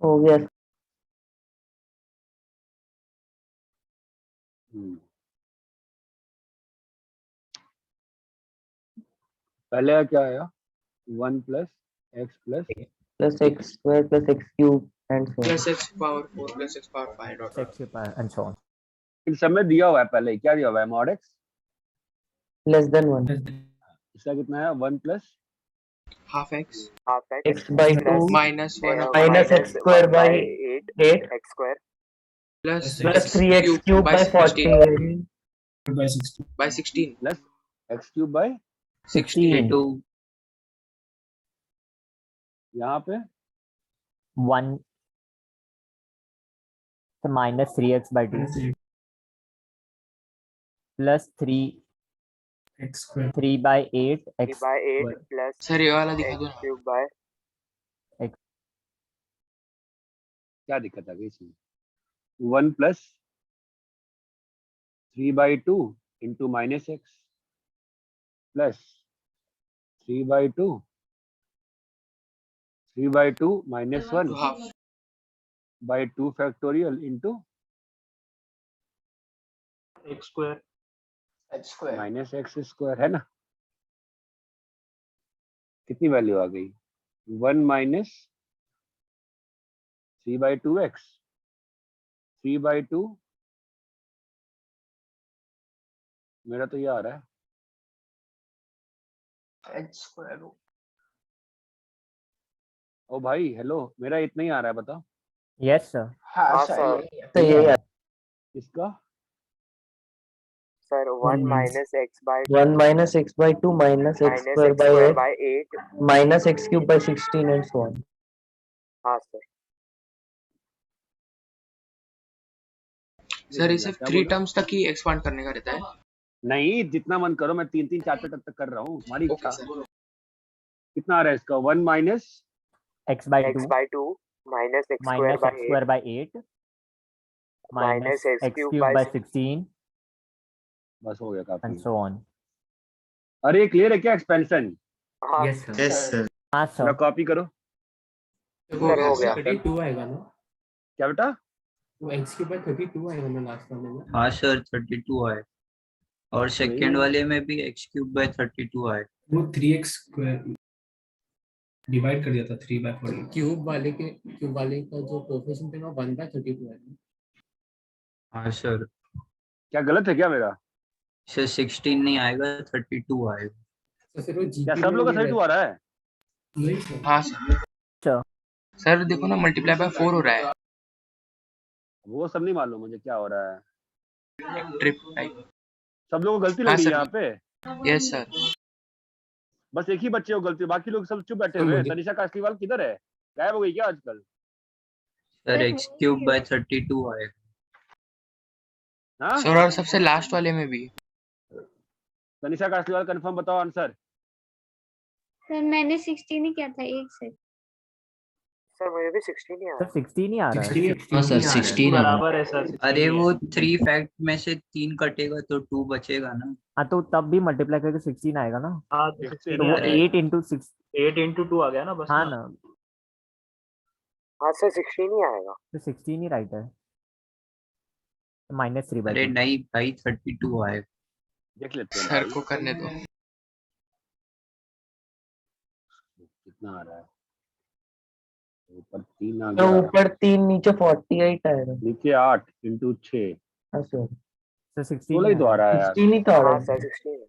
हो गया। पहले का क्या आया? 1 plus x plus plus x square plus x cube and so plus x power 4 plus x power 5 dot X के पास and so on. इन सब में दिया हुआ है, पहले ही क्या दिया हुआ है? मॉड एक्स लेस देन 1 इसका कितना है? 1 plus half x half x by 2 minus 1 minus x square by 8 x square plus plus 3x cube by 40 by 16 by 16 plus x cube by 16 यहाँ पे 1 तो minus 3x by 2 plus 3 x square 3 by 8 3 x by 8 square plus sir ये वाला दिखा दो x ना। Cube by क्या दिक्कत आ गई इसमें? 1 plus 3/2 into minus x plus 3/2 minus 1 तो half by 2 factorial into x square minus x square है ना। कितनी वैल्यू आ गई? 1 minus 3/2x 3/2 मेरा तो ये आ रहा है ओ भाई हेलो, मेरा इतना ही आ रहा है, बताओ यस सर। हाँ सर तो ये इसका। Sir 1 minus x by 1 minus x by 2 minus x minus square x by square 8 by 8 minus x cube by 16 and so on. हाँ सर सर ये सिर्फ क्या 3 बोला? टर्म्स तक ही एक्सपांड करने का रहता है। नहीं, जितना मन करो, मैं 3 4 तक कर रहा हूँ, तुम्हारी ओके इच्छा। सर। कितना आ रहा है इसका? 1 minus x by x 2 by 2 minus x square minus by x 8 square by 8 minus minus x x cube cube by by 16 बस हो गया काफी। and so on. अरे क्लियर है क्या एक्सपेंशन? हाँ यस सर। हाँ थोड़ा सर। कॉपी करो। सर हो गया 32 आएगा ना, क्या बेटा? वो x के बाद 32 आएगा ना लास्ट वाले में। हाँ सर 32 आए और सेकंड वाले में भी x क्यूब बाय 32 आए। वो 3x स्क्वायर डिवाइड कर दिया था 3/4। क्यूब वाले का जो कोफिशिएंट है वो 1/32 है। हाँ सर। क्या गलत है क्या मेरा? सर 16 नहीं आएगा 32 आएगा। तो फिर वो क्या जीपी सब लोग का 32 आ रहा है? नहीं सर। हाँ सर। अच्छा। सर देखो ना मल्टीप्लाई बाय 4 हो रहा है। वो सब नहीं मालूम मुझे क्या हो रहा है। Trip type. सब लोगों को गलती लग हाँ रही है सर। यहाँ पे। Yes sir. बस एक ही बच्चे को गलती, बाकी लोग सब चुप बैठे हुए हैं। तनिषा कासलीवाल किधर है? गायब हो गई क्या आजकल? सर x क्यूब बाय 32 आएगा। हाँ सर और सबसे लास्ट वाले में भी। तनिषा कासलीवाल कंफर्म बताओ आंसर। सर मैंने 16 ही किया था, एक से। सर मुझे भी 16 ही आ सर रहा 16 ही आ रहा है। 16 हाँ सर 16 है। बराबर है सर। अरे वो 3 फैक्ट में से 3 कटेगा तो 2 बचेगा ना। हाँ तो तब भी मल्टीप्लाई करके 16 आएगा ना। हाँ तो देखते 16 तो ही वो आ रहा है। 8 into 6। 8 into 2 आ गया ना बस हाँ ना। ना, हाँ सर 16 ही आएगा तो 16 ही राइट है। minus 3/2। अरे नहीं भाई 32 आएगा। देख लेते हैं सर भाई को करने दो। कितना आ रहा है। ऊपर 3 आ तो गया, ऊपर 3 नीचे 48 आएगा। नीचे 8 into 6, हाँ सर तो 16 16 ही तो आ रहा है यार। 16 ही तो आ रहा हाँ है। सर 16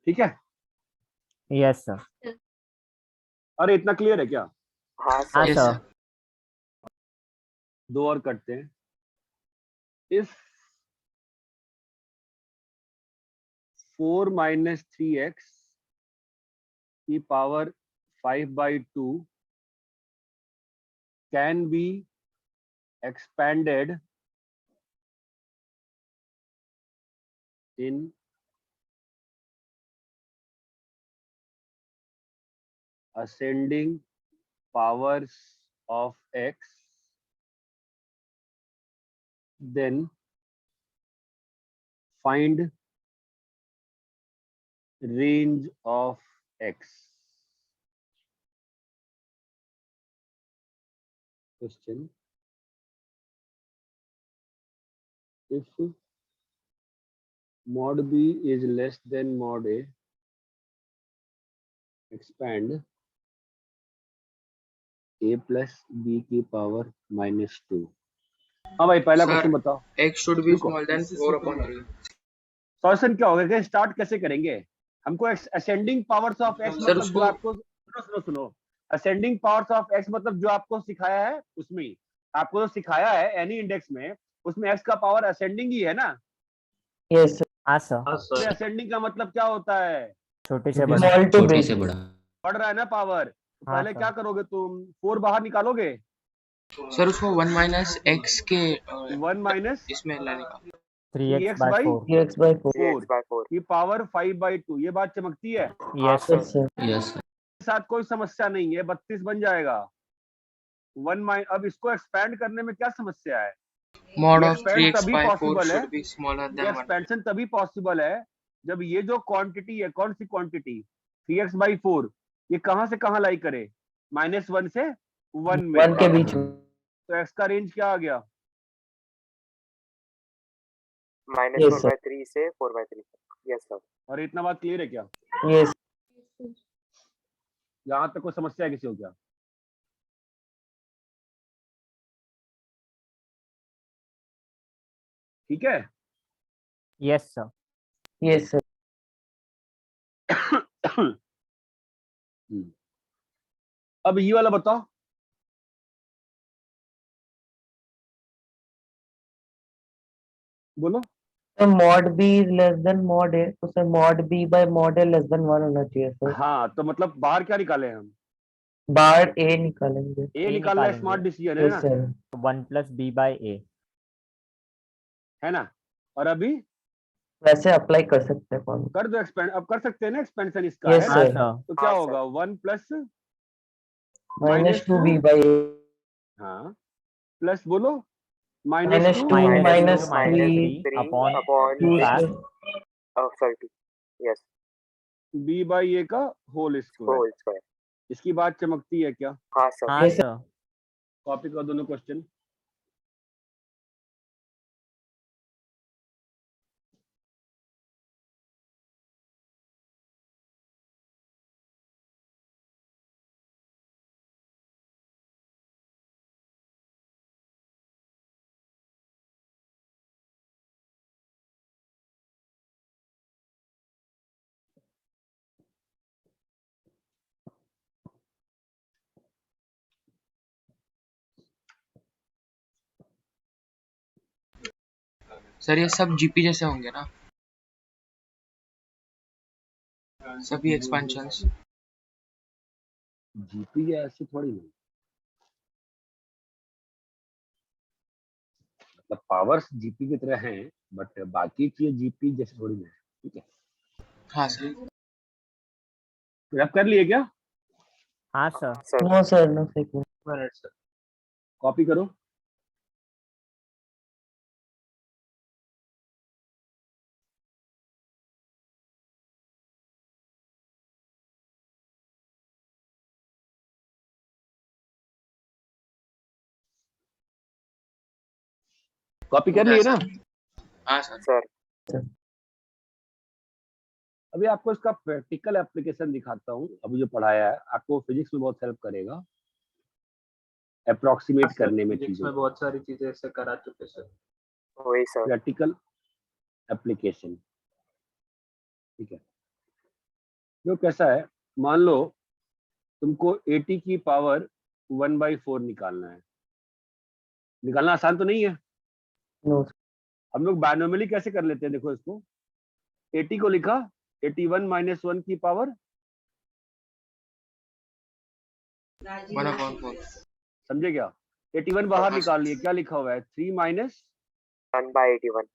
ठीक है। Yes sir. अरे इतना क्लियर है क्या? हाँ हाँ सर यस सर। सर। दो और करते हैं। इफ 4 minus 3x की power 5/2 can be expanded in ascending powers of x, then find range of x. Question: if mod b is less than mod a, expand a plus b की power -2। हाँ भाई पहला sir question बताओ। x should be रुको। small than 4/3। Solution क्या होगा? Start कैसे करेंगे? हमको ascending powers of x sir मतलब जो उसको आपको सुनो असेंडिंग पावर्स ऑफ एक्स मतलब जो आपको सिखाया है उसमें ही, आपको जो सिखाया है एनी इंडेक्स में, उसमें एक्स का पावर असेंडिंग ही है ना। Yes sir. हाँ सर। हाँ सर। असेंडिंग का मतलब क्या होता है? छोटे से बड़ा। स्मॉल टू छोटे बिग। से बड़ा। बढ़ रहा है ना पावर, तो हाँ पहले सर। क्या करोगे तुम? 4 बाहर निकालोगे। सर उसको 1 माइनस x के 1 minus इसमें लाने का। 3x by 4। 3x by 4। 3x by 4 की पावर 5/2। ये बात चमकती है। Yes yes sir. Sir. Yes sir. के साथ कोई समस्या नहीं है, 32 बन जाएगा। 1 अब इसको एक्सपैंड करने में क्या समस्या है? mod ये of 3x तभी by 4 पॉसिबल है, should be smaller ये than 1. एक्सपेंशन तभी पॉसिबल है जब ये जो क्वांटिटी है, कौन सी क्वांटिटी, 3x/4, ये कहां से कहां लाई करे, -1 से 1 में, 1 के बीच में। तो x का रेंज क्या आ गया, Yes, sir. -1/3 से 4/3 तक। Yes sir. और इतना बात क्लियर है क्या, Yes. यहाँ तक कोई समस्या है किसी को क्या? ठीक है। Yes sir. Yes, sir. अब ये वाला बताओ, बोलो। तो mod b is less than mod a, तो sir mod b by mod a less than 1 होना चाहिए सर। हाँ, तो मतलब बाहर क्या निकाले हम, बाहर a निकालेंगे। ए निकालना स्मार्ट डिसीजन है Yes, ना, sir. 1 + b by a है ना। और अभी वैसे अप्लाई कर सकते हैं फॉर्म। कर दो एक्सपेंड, अब कर सकते हैं ना एक्सपेंशन इसका, Yes, है हाँ ना। sir. तो क्या हाँ, होगा, 1 प्लस -2b by a हाँ प्लस बोलो -2 -2 minus -3 upon upon 2 sir. sir. Yes b/a का होल स्क्वायर। Whole square. इसकी बात चमकती है क्या? हाँ सर। हाँ सर। कॉपी कर दोनों क्वेश्चन। सर ये सब जीपी जैसे होंगे ना, सभी एक्सपेंशंस। जीपी ऐसे थोड़ी नहीं, मतलब पावर्स जीपी की तरह हैं, बट बाकी चीज जीपी जैसे थोड़ी नहीं है। ठीक है, हाँ सर। तो आप कर लिए क्या? हाँ sir. No sir, no sir. Copy करो। कॉपी कर लिए ना? हाँ सर। अभी आपको इसका प्रैक्टिकल एप्लीकेशन दिखाता हूँ। अभी जो पढ़ाया है आपको फिजिक्स में बहुत हेल्प करेगा अप्रोक्सीमेट करने में फिजिक्स चीजों में बहुत सारी चीजें ऐसे करा चुके सर। वही सर। Practical application. ठीक है, जो कैसा है, मान लो तुमको 80 की पावर 1/4 निकालना है। निकालना आसान तो नहीं है। No. हम लोग बायनोमियली कैसे कर लेते हैं, देखो इसको 80 को लिखा 81 - 1 की पावर 1/4। समझे क्या? 81 बाहर निकाल लिए, क्या लिखा हुआ है 3 - 1/81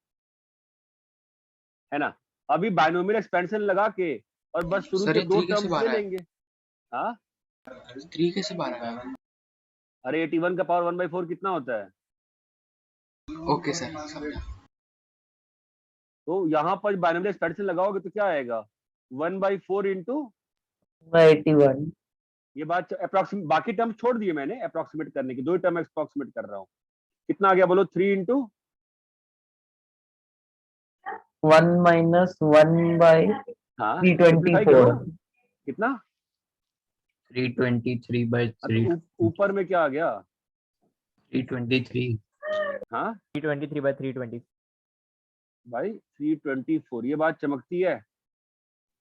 है ना। अभी बायनोमियल एक्सपेंशन लगा के और बस शुरू सर के ये दो 3 कैसे टर्म्स ले बारह है? लेंगे। हाँ 3 कैसे 12 है? अरे 81 का पावर 1/4 कितना होता है? ओके सर, समझा। तो यहाँ पर बायनोमियल एक्सपेंशन लगाओगे तो क्या आएगा 1/4 इंटू 81. ये बात अप्रोक्सीमेट, बाकी टर्म छोड़ दिए मैंने अप्रोक्सीमेट करने की, दो ही टर्म अप्रोक्सीमेट कर रहा हूँ। कितना आ गया बोलो 3 इंटू 1 minus 1 by हाँ 324. कितना 323 by 3. ऊपर में क्या आ गया 323. हाँ 323 by 320। भाई 324, ये बात चमकती है।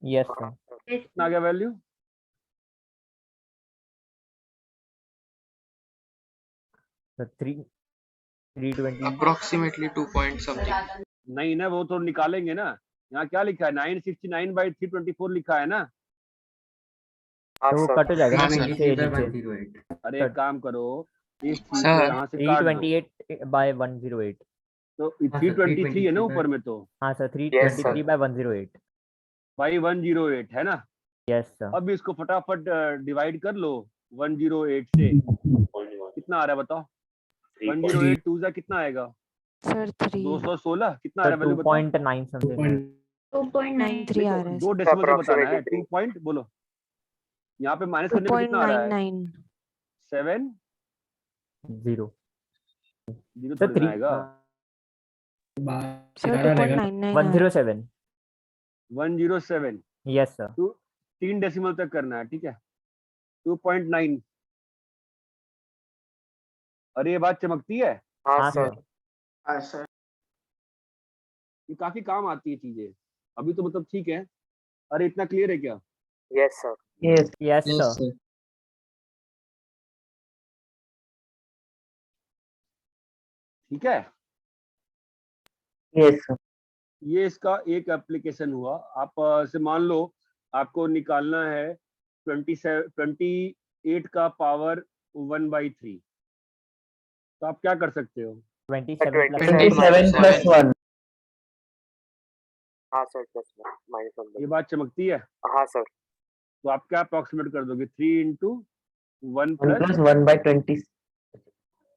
Yes sir. कितना आ गया वैल्यू? तो 320 अप्रोक्सीमेटली 2 पॉइंट समथिंग। नहीं ना, वो तो निकालेंगे ना। यहाँ क्या लिखा है 969 by 324 लिखा है ना। तो वो कट हो जाएगा हाँ, ना सर। 3 से नीचे। अरे एक काम करो, इस चीज सर, को यहाँ से काट दो। 328 by 108। तो 323 है ना ऊपर में, तो हाँ सर, Yes, sir. 323 by 108। भाई 108 है ना। Yes sir. अब इसको फटाफट डिवाइड कर लो 108 से, कितना आ रहा है बताओ। 108 2 कितना आएगा सर 3 216 कितना आ सर रहा है वैल्यू बताओ? 2.9 समथिंग 2.93 आ रहा है दो डेसिमल से बताना है। Approximately 2 पॉइंट बोलो, यहाँ पे माइनस करने पे कितना आ रहा है? 2.99 7 0 जीरो सर थोड़ी ना 3 आएगा। सर 2.99 आ रहा है 107 107 यस सर। तो 3 डेसिमल तक करना है, ठीक है। 2.9। अरे ये बात चमकती है, हाँ हाँ सर। सर। हाँ सर। ये काफी काम आती है चीजें। अभी तो मतलब ठीक है। अरे इतना क्लियर है क्या? Yes sir. Yes yes yes sir. Sir. ठीक है, यस सर। ये इसका एक एप्लीकेशन हुआ। आप से मान लो आपको निकालना है 28 का पावर 1/3, तो आप क्या कर सकते हो? 27 प्लस 27 प्लस 1 हाँ सर, प्लस -1। ये बात चमकती है। हाँ सर। तो आप क्या अप्रोक्सीमेट कर दोगे? 3 इंटू 1 1 प्लस, प्लस 1/20।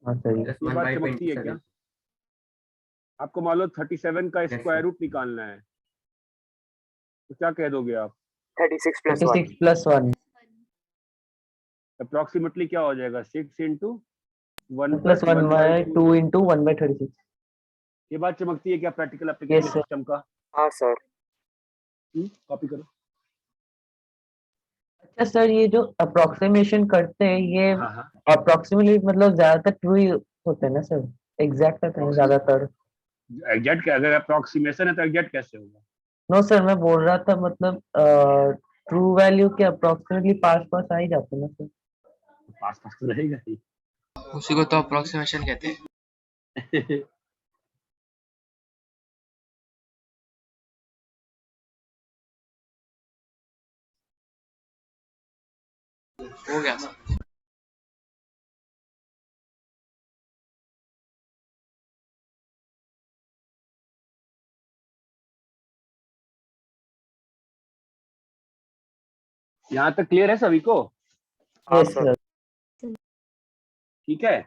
हाँ सर ये बात चमकती है क्या? आपको मान लो 37 का स्क्वायर रूट निकालना है, तो क्या कह दोगे आप? 36 प्लस 1। 36 प्लस 1 अप्रोक्सीमेटली क्या हो जाएगा? 6 into 1 plus plus 1 by 2 into 1/36। ये बात चमकती है क्या practical Yes, application sir. System का? हाँ सर। कॉपी करो। अच्छा सर, ये जो अप्रोक्सीमेशन करते हैं ये हाँ हाँ, अप्रोक्सीमेटली मतलब ज्यादातर ट्रू ही होते हैं ना सर? एग्जैक्ट होते हैं ज्यादातर? एग्जैक्ट अगर अप्रोक्सीमेशन है तो एग्जैक्ट कैसे होगा? नो सर, मैं बोल रहा था मतलब ट्रू वैल्यू के अप्रोक्सीमेटली पास पास आ ही जाते हैं ना सर? पास पास तो रहेगा ही। उसी को तो अप्रोक्सीमेशन कहते हैं। हो गया सर। यहाँ तक क्लियर है सभी को? हाँ यस सर। सर। ठीक है।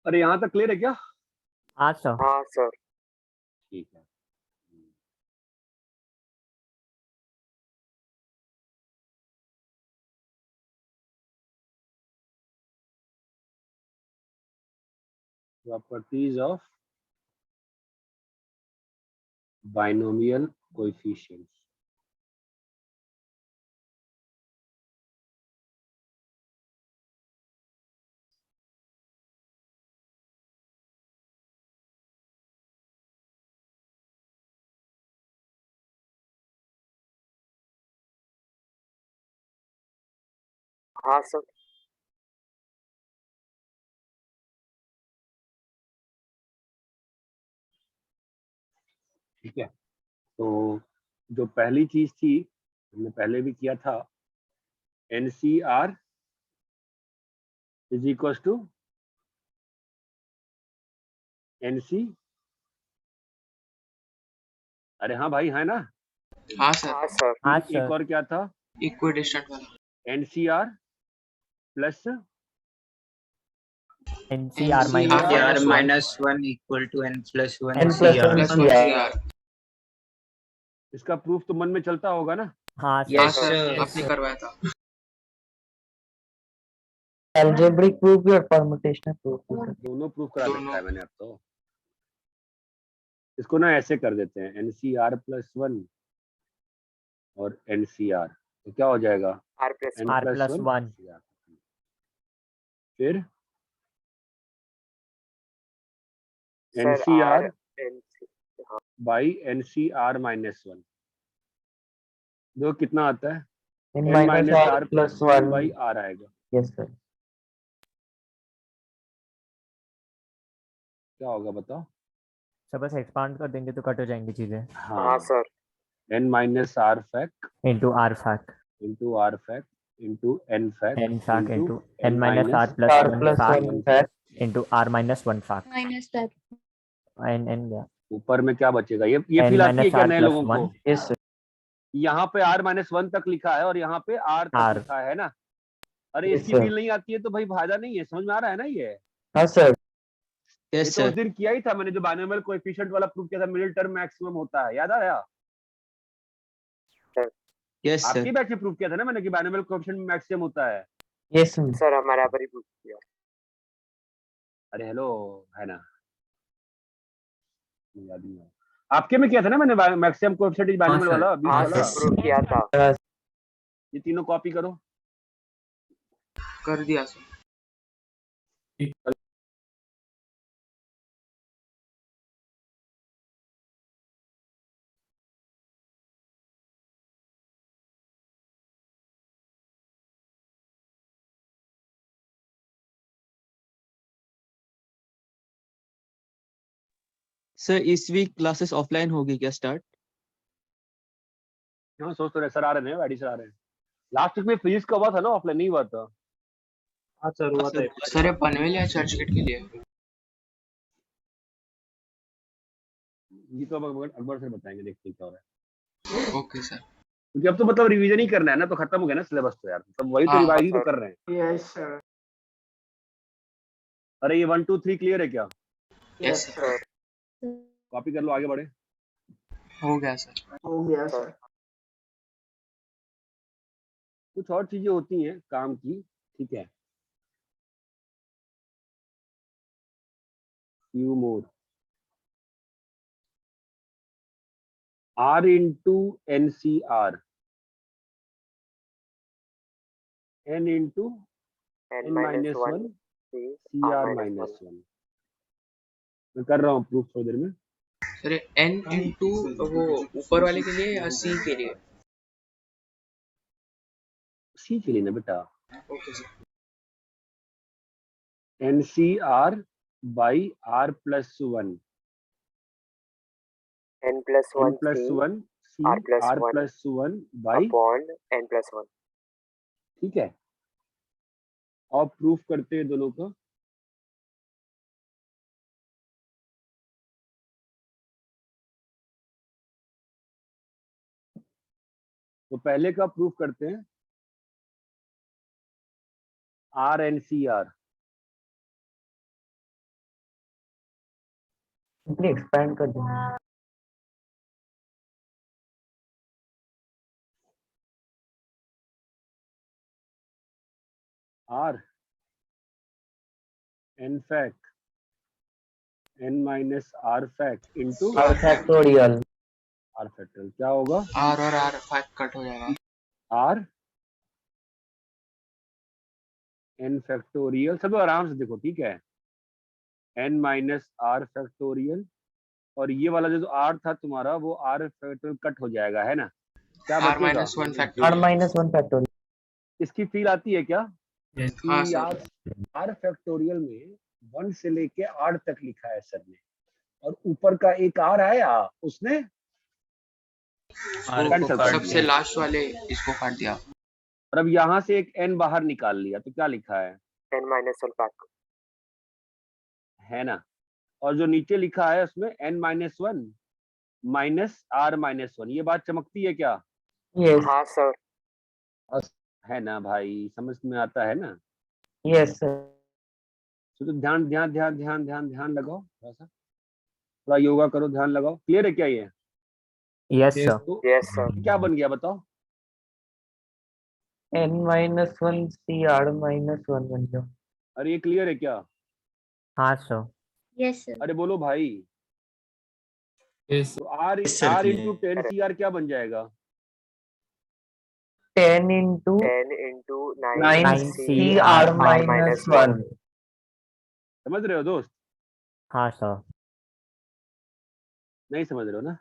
अरे यहाँ तक क्लियर है क्या? हाँ सर। हाँ सर। ठीक है। Properties of binomial coefficients. हाँ सर। ठीक है, तो जो पहली चीज थी हमने पहले भी किया था, NCR is equal to NC। अरे हाँ भाई, है ना? हाँ सर। हाँ सर। हाँ एक सर। और क्या था? इक्विडिस्टेंट वाला। NCR plus NCR NCR minus NCR -1 -1 equal to n plus 1 n plus CR. 1 plus CR। 1 CR। इसका प्रूफ तो मन में चलता होगा ना? हाँ हाँ सर। Yes, sir, sir. आपने करवाया था। अलजेब्रिक प्रूफ भी और परमुटेशनल प्रूफ भी। दोनों प्रूफ करा दोनों। रखा है मैंने अब तो। इसको ना ऐसे कर देते हैं, NCR प्लस 1 और NCR, तो क्या हो जाएगा? R plus N R plus plus 1 1 CR। फिर सर NCR R NC। हाँ बाई NCR माइनस 1, दो कितना आता है? n n minus minus r r plus plus 1 1. by r आएगा। Yes sir. क्या होगा बताओ? सब बस एक्सपांड कर देंगे तो कट हो जाएंगी चीजें। हाँ sir. n minus r fact into r fact into r fact into n fact n fact into into n minus r plus r 1 plus fact 1 fact. into r minus 1 fact minus that n yeah ऊपर में क्या बचेगा? ये n feel आती है minus क्या r नए plus लोगों को? 1 Yes sir. यहाँ पे r minus 1 तक लिखा है और यहाँ पे r तक R. लिखा है ना। अरे Yes, इसकी sir. फील नहीं आती है तो भाई फायदा नहीं है। समझ में आ रहा है ना ये? हाँ sir. ये यस तो उस सर दिन किया ही था मैंने, जो बाइनोमियल कोएफिशिएंट वाला प्रूफ किया था, मिडिल टर्म मैक्सिमम होता है, याद आया? यस आपकी सर बैच में प्रूफ किया था ना मैंने कि बाइनोमियल कोएफिशिएंट मैक्सिमम होता है। Yes sir. सर हमारा पर ही पूछ किया। अरे हेलो, है ना? याद नहीं है। आपके में किया था ना मैंने मैक्सिमम कोएफिशिएंट बाइनोमियल सर। वाला 20 हाँ वाला। सर प्रूव किया था। ये तीनों कॉपी करो। कर दिया सर। सर इस वीक क्लासेस ऑफलाइन होगी क्या स्टार्ट? हाँ सोच तो रहे सर आ रहे हैं, वाडी सर आ रहे हैं। लास्ट वीक में फिजिक्स का हुआ था ना, ऑफलाइन नहीं हुआ था। हाँ सर हुआ था। सर ये पनवेल या चर्चगेट के लिए? ये तो अब अकबर सर बताएंगे, देखते हैं क्या हो रहा है। Okay sir. क्योंकि अब तो मतलब रिवीजन ही करना है ना, तो खत्म हो गया ना सिलेबस तो यार, मतलब वही तो हाँ, रिवाइज ही तो सर। कर रहे हैं। Yes sir. अरे ये 1 2 3 क्लियर है क्या? Yes sir. कॉपी कर लो, आगे बढ़े। हो गया सर। हो गया सर। कुछ और चीजें होती हैं काम की, ठीक है। few more r into ncr n into n n minus 1 c cr minus 1। मैं कर रहा हूँ प्रूफ थोड़ी देर में। सर ये n इंटू वो ऊपर वाले के लिए या c के लिए? c के लिए ना बेटा, okay sir. ncr by r plus 1 n plus 1 n plus c 1 c r plus r 1 plus 1 by upon n plus 1। ठीक है। और प्रूफ करते हैं दोनों का। तो पहले का प्रूफ करते हैं R N C R. Simply expand कर देंगे. R N fact n minus are fact into R factorial. R factorial क्या होगा? r और r फैक्ट कट हो जाएगा। आर एन फैक्टोरियल, सब लोग आराम से देखो, ठीक है। n माइनस आर फैक्टोरियल, और ये वाला जो आर था तुम्हारा वो आर फैक्टोरियल कट हो जाएगा, है ना? क्या r बचेगा? minus 1 R factorial. minus 1 factorial. इसकी फील आती है क्या? हाँ कि सर। यार आर फैक्टोरियल में 1 से लेके r तक लिखा है सर ने, और ऊपर का एक r आया उसने कैंसिल कर सबसे दिया, लास्ट वाले इसको काट दिया। और अब यहाँ से एक n बाहर निकाल लिया, तो क्या लिखा है? n minus 1 fact है ना? और जो नीचे लिखा है उसमें n minus 1 minus r minus 1। ये बात चमकती है क्या? Yes. हाँ सर। है ना भाई, समझ में आता है ना? Yes sir. तो ध्यान ध्यान ध्यान ध्यान ध्यान ध्यान लगाओ, थोड़ा सा थोड़ा योगा करो, ध्यान लगाओ। क्लियर है क्या ये? Yes sir. तो यस सर। क्या बन गया बताओ? N minus 1 C R minus 1 बन गया. अरे ये क्लियर है क्या? हाँ सर। Yes sir. अरे बोलो भाई। यस तो r Yes, sir, r clear into 10 CR क्या बन जाएगा? 10 into 10 into 9 9 c C r R minus 1. समझ रहे हो दोस्त? हाँ सर। नहीं समझ रहे हो ना?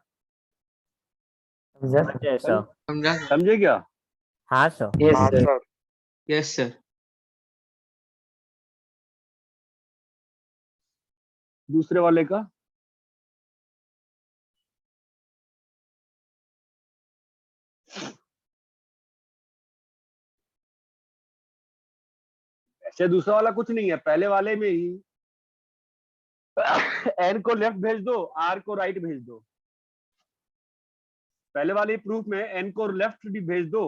समझा? Yes sir. समझा सर। समझे क्या? हाँ सर। Yes, हाँ sir. सर। Yes sir. दूसरे वाले का ऐसे दूसरा वाला कुछ नहीं है, पहले वाले में ही एन को लेफ्ट भेज दो, आर को राइट भेज दो। पहले वाले प्रूफ में एन को लेफ्ट भी भेज दो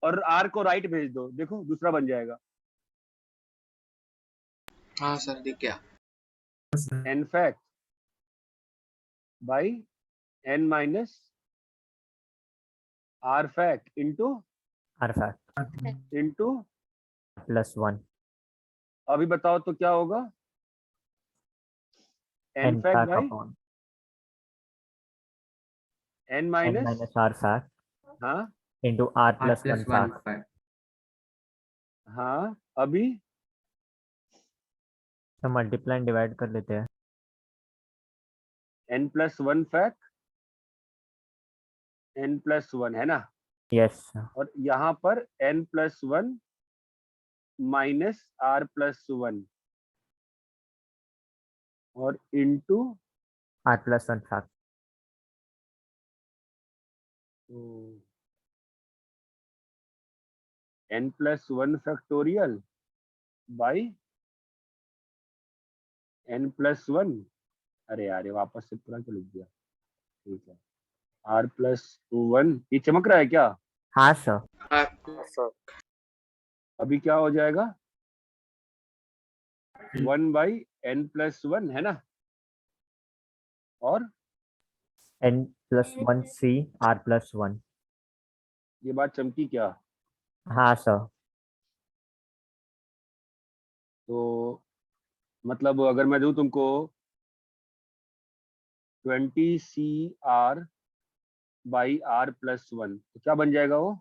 और आर को राइट भेज दो, देखो दूसरा बन जाएगा। हाँ सर दिख गया। N fact by n minus are fact into r fact into +1 अभी बताओ तो क्या होगा? N n fact fact by upon n n minus minus are fact हाँ into r r +1 plus one fact. Five. हाँ अभी तो मल्टीप्लाई डिवाइड कर लेते हैं। n plus one fact n plus one है ना, यस और यहाँ पर n plus one minus are plus one और into R +1 fact. n plus one factorial by n plus one, अरे यार ये वापस से पूरा क्यों लिख दिया? ठीक है, r प्लस वन, ये चमक रहा है क्या? हाँ सर। हाँ सर। अभी क्या हो जाएगा? 1 बाई n प्लस वन है ना, और n+1 c r+1। ये बात चमकी क्या? हाँ सर। तो मतलब अगर मैं दूं तुमको 20 C R by R plus one, तो क्या बन जाएगा वो?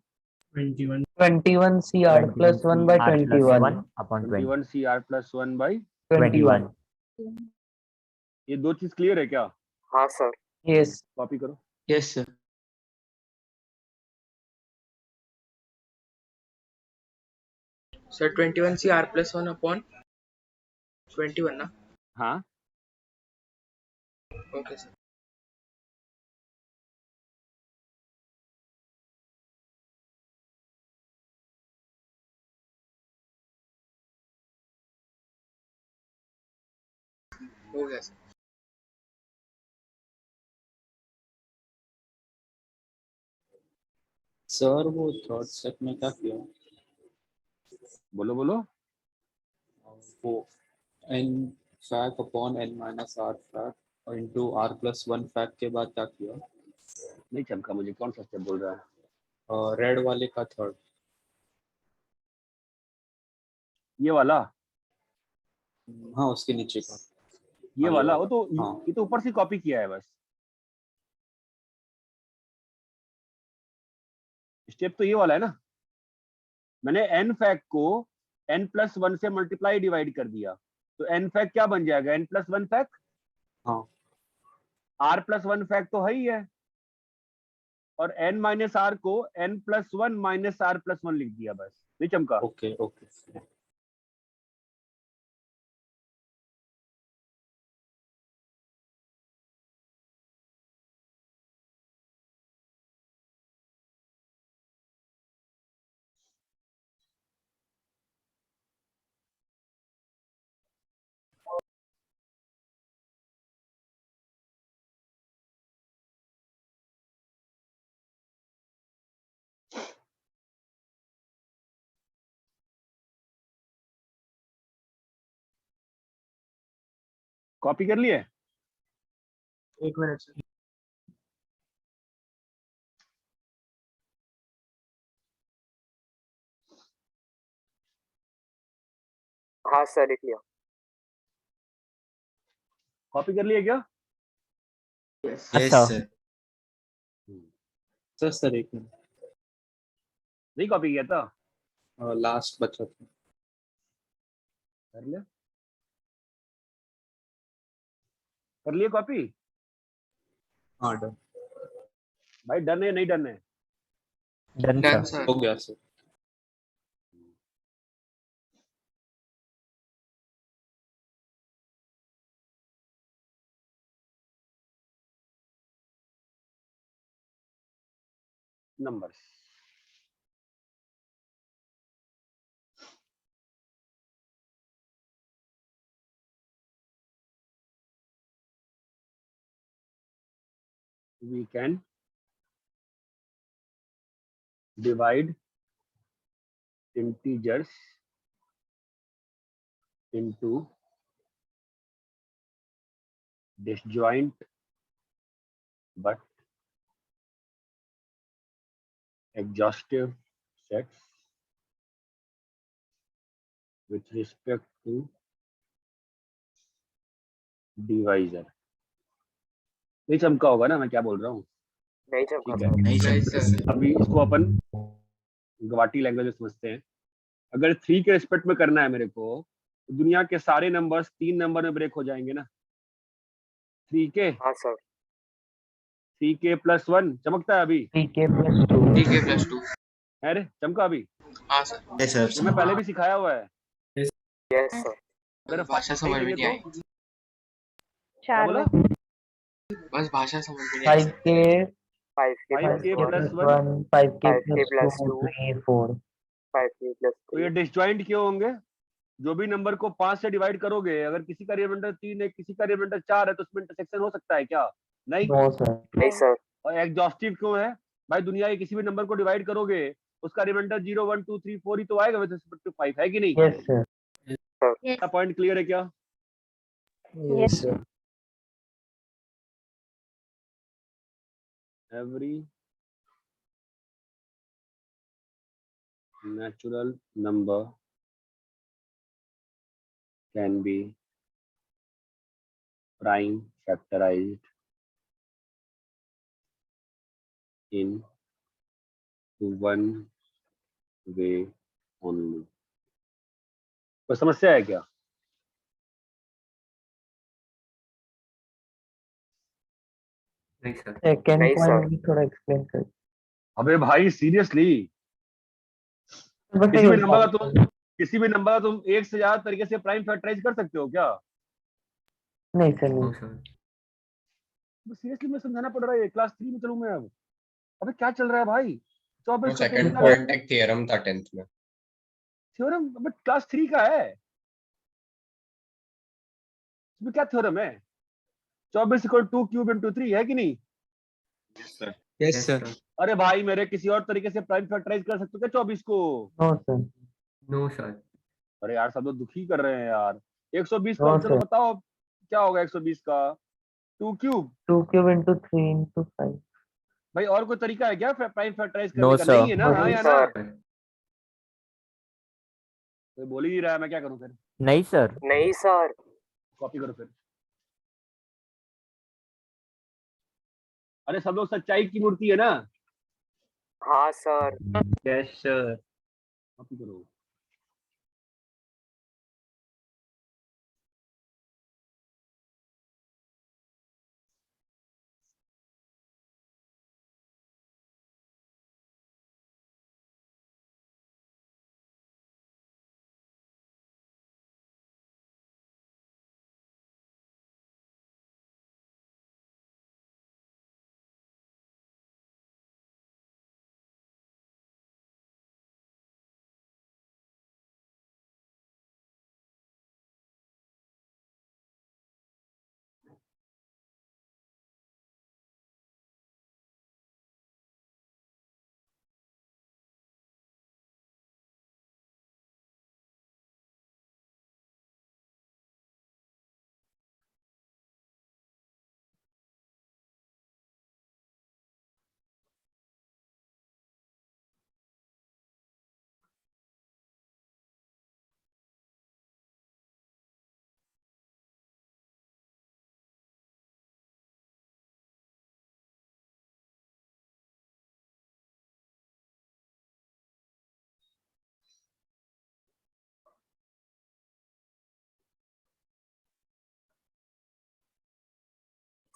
21 21 CR plus 1 by 21. Upon 21 C r plus one by 21. ये दो चीज क्लियर है क्या? हाँ सर। Yes. कॉपी करो। Yes sir. Sir 21 C r plus one upon 21 ना? हाँ ओके सर। हो गया सर। सर वो थर्ड स्टेप में क्या किया? बोलो बोलो। वो n fact upon n minus are fact और into r plus one fact के बाद क्या किया? नहीं चमका मुझे, कौन सा स्टेप बोल रहा है? और रेड वाले का थर्ड। ये वाला? हाँ उसके नीचे का। ये हाँ, वाला? वो तो हाँ। ये तो ऊपर से कॉपी किया है बस। स्टेप तो ये वाला है ना, मैंने एन फैक्ट को n प्लस वन से मल्टीप्लाई डिवाइड कर दिया, तो n फैक्ट क्या बन जाएगा? n plus one fact. हाँ। r प्लस वन फैक्ट तो है ही है, और n माइनस आर को n plus one minus are plus one लिख दिया बस। नहीं चमका? Okay okay. कॉपी कर लिए? एक मिनट सर। हाँ सर लिख लिया। कॉपी कर लिए क्या? यस अच्छा। सर। सर सर एक मिनट, नहीं कॉपी किया था? लास्ट बचा था। कर लिया? कर लिए कॉपी? हाँ डन। भाई डन है नहीं डन है? Done done sir. सर। हो गया sir. numbers. We can divide integers into disjoint but exhaustive sets with respect to divisor. नहीं चमका होगा ना मैं क्या बोल रहा हूँ? नहीं चमका ठीक है। सर। नहीं सर। अभी इसको अपन गवाटी लैंग्वेज में समझते हैं। अगर 3 के रिस्पेक्ट में करना है मेरे को, तो दुनिया के सारे नंबर्स 3 नंबर में ब्रेक हो जाएंगे ना। 3k हाँ सर। 3k + 1 चमकता है अभी? 3k + 2 3k + 2 है रे चमका अभी? हाँ सर। ये मैं पहले भी सिखाया हुआ है। Yes sir. अगर भाषा समझ में नहीं आई। क्या बोला? बस भाषा समझ में नहीं आई। 5k 5k + 1 5k + + 2 2 3 4 5k + तो ये 3 डिसजॉइंट क्यों होंगे? जो भी नंबर को 5 से डिवाइड करोगे, अगर किसी का रिमाइंडर 3 है, किसी का रिमाइंडर 4 है, तो उसमें इंटरसेक्शन हो सकता है क्या? नहीं। No sir. नहीं सर। और एग्जॉस्टिव क्यों है? भाई दुनिया के किसी भी नंबर को डिवाइड करोगे, उसका रिमाइंडर 0 1 2 3 4 ही तो आएगा विद रिस्पेक्ट टू 5, है कि नहीं? Yes sir. पॉइंट क्लियर है क्या? Yes sir. Every natural number can be prime factorized in one way only. कोई समस्या है क्या? नहीं सर। सेकंड नहीं सर। पॉइंट भी थोड़ा एक्सप्लेन कर। अबे भाई सीरियसली, बस किसी भी नंबर का तुम एक से ज्यादा तरीके से प्राइम फैक्टराइज कर सकते हो क्या? नहीं सर नो नहीं। सर। सीरियसली मैं समझाना पड़ रहा है, क्लास 3 में चलूं मैं अब? अबे क्या चल रहा है भाई? 24 सेकंड का पॉइंट एक थ्योरम था 10th में। थ्योरम? बट क्लास 3 का है, इसमें क्या थ्योरम है? 24 = 2 क्यूब × 3 है कि नहीं? Yes sir. अरे भाई मेरे किसी और तरीके से प्राइम फैक्टराइज कर सकते हो क्या 24 को? No sir. No sir. अरे यार सब लोग दुखी कर रहे हैं यार। 120 का नो चलो सर। बताओ क्या होगा 120 का? 2 क्यूब। 2 क्यूब × 3 × 5। भाई और कोई तरीका है क्या प्राइम फैक्टराइज नो करने का? सर। नहीं है ना? हाँ या ना? सर। कोई बोल ही नहीं रहा है, मैं क्या करूं फिर? नहीं सर। नहीं सर। कॉपी करो फिर। अरे सब लोग सच्चाई की मूर्ति है ना? हाँ सर। Yes sir. कॉपी करो।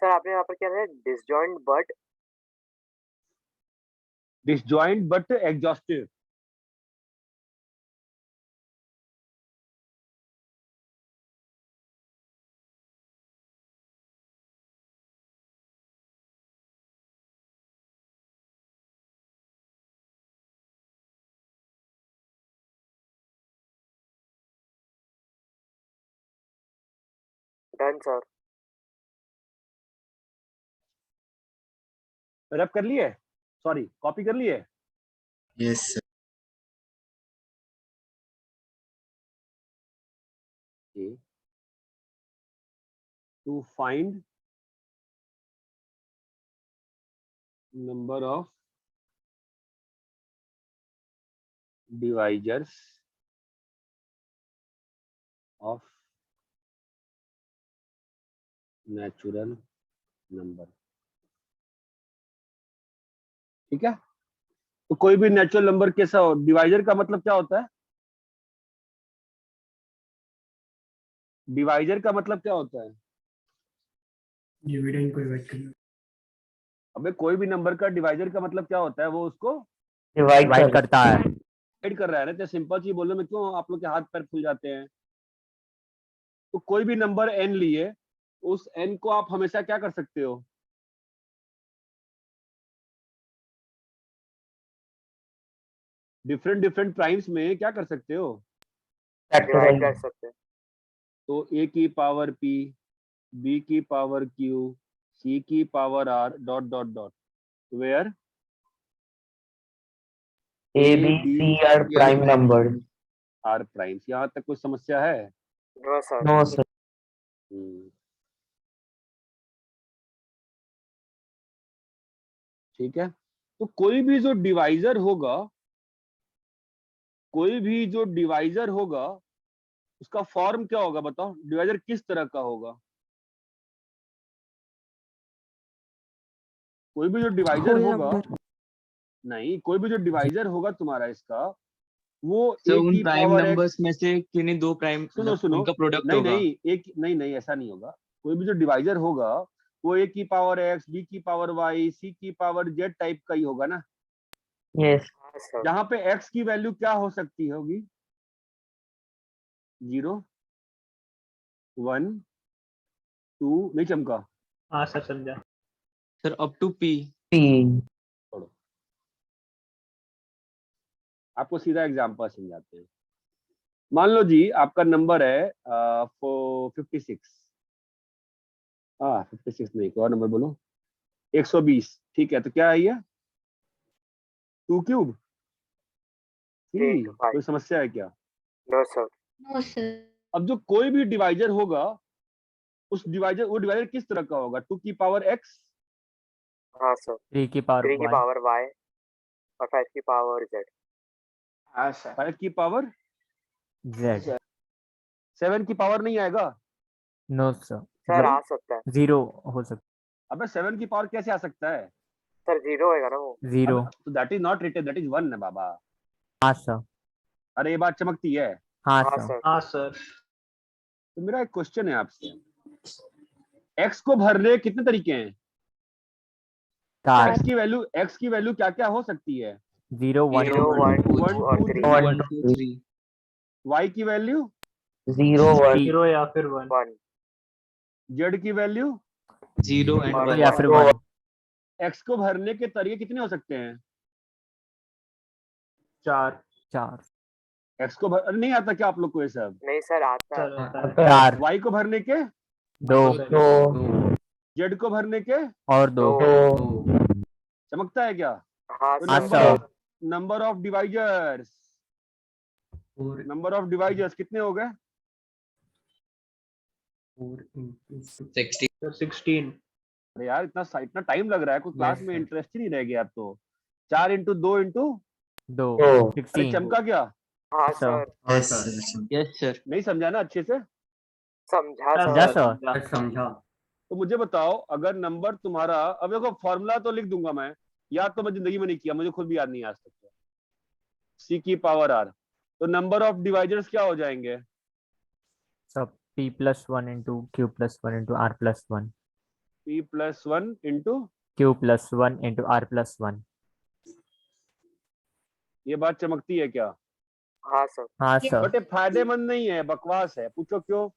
सर आपने यहाँ पर क्या है? Disjoint but disjoint but exhaustive. Done sir. रब कर लिए, सॉरी कॉपी कर लिए। Yes sir. To find number of divisors of natural number। ठीक है, तो कोई भी नेचुरल नंबर कैसा हो, डिवाइजर का मतलब क्या होता है? डिवाइजर का मतलब क्या होता है? डिविडेंड को डिवाइड करना। अबे कोई भी नंबर का डिवाइजर का मतलब क्या होता है? वो उसको डिवाइड करता है। डिवाइड कर रहा है ना। तो सिंपल चीज बोलने में क्यों आप लोग के हाथ पैर फूल जाते हैं? तो कोई भी नंबर n लिए, उस n को आप हमेशा क्या कर सकते हो? डिफरेंट डिफरेंट प्राइम्स में क्या कर सकते हो? डिवाइड कर सकते हैं। तो a की पावर p, b की पावर q, c की power r dot dot dot, where A, B, C are prime numbers. Are primes. यहाँ तक कोई समस्या है? No sir. No, sir. ठीक है, तो कोई भी जो डिवाइजर होगा, कोई भी जो डिवाइजर होगा उसका फॉर्म क्या होगा? बताओ, डिवाइजर किस तरह का होगा? कोई भी जो डिवाइजर Whole होगा, number. नहीं, कोई भी जो डिवाइजर होगा तुम्हारा इसका, वो सर एक उन की प्राइम पावर नंबर्स एक्स। में से किन्हीं दो प्राइम सुनो सुनो, उनका प्रोडक्ट नहीं होगा। नहीं, एक नहीं नहीं, ऐसा नहीं होगा। कोई भी जो डिवाइजर होगा वो ए की पावर एक्स, बी की पावर वाई, सी की पावर जेड टाइप का ही होगा ना। Yes. हाँ सर। जहां पे एक्स की वैल्यू क्या हो सकती होगी? 0, 1, 2, नहीं चमका? हाँ सर समझा। Sir up to P. P. छोड़ो, आपको सीधा एग्जांपल समझाते हैं। मान लो जी आपका नंबर है 56, हाँ 56 नहीं, कोई और नंबर बोलो, 120। ठीक है, तो क्या है ये? 2 क्यूब 3। कोई समस्या है क्या? No sir. No sir. अब जो कोई भी डिवाइजर होगा, उस डिवाइजर, वो डिवाइजर किस तरह का होगा? 2 की पावर x, हाँ सर। 3 की पावर 3 की y, पावर y और 5 की पावर z। हाँ सर। 5 की पावर z। 7 की पावर नहीं आएगा? नो सर, सर आ सकता है। 0 हो सकता अबे 7 की पावर कैसे आ सकता है? सर 0 होएगा ना वो। है। 0। तो that is not written, that is 1 है बाबा। हाँ सर। अरे ये बात चमकती है। हाँ हाँ सर। सर। हाँ सर। तो मेरा एक क्वेश्चन है आपसे, x को भरने कितने तरीके हैं? 4, x की वैल्यू क्या क्या हो सकती है? 0, 1, 0 1 2 1, और 2, 3। 1, 2, 3. y की वैल्यू 0, 1. 0 या फिर 1। 1 z की वैल्यू 0 एंड और 1। या फिर 1। x को भरने के तरीके कितने हो सकते हैं? 4। 4, x को अरे नहीं आता क्या आप लोग को ये सब? नहीं सर आता सर है। आता है। 4, y को भरने के, 2 2, z को भरने के, और 2। 2. चमकता है क्या? हाँ तो हाँ sir. Sir. Number of divisors, number of divisors कितने हो गए? 60। सर 16। अरे यार इतना टाइम लग रहा है, कोई क्लास में इंटरेस्ट ही नहीं रह गया अब तो। 4 इंटू 2 इंटू 2, 2. अरे 16। चमका क्या? हाँ सर। सर। Yes sir. नहीं समझा ना अच्छे से? समझा समझा सर। सर। समझा। तो मुझे बताओ, अगर नंबर तुम्हारा, अब देखो फॉर्मूला तो लिख दूंगा मैं, याद तो मैं जिंदगी में नहीं किया, मुझे खुद भी याद नहीं आज तक। c की पावर r, तो नंबर ऑफ डिवाइजर्स क्या हो जाएंगे? सब p+1 into q+1 into r+1, p+1 into q+1 into r+1। ये बात चमकती है क्या? हाँ सर। हाँ सर। बट ये फायदेमंद नहीं है, बकवास है। पूछो क्यों?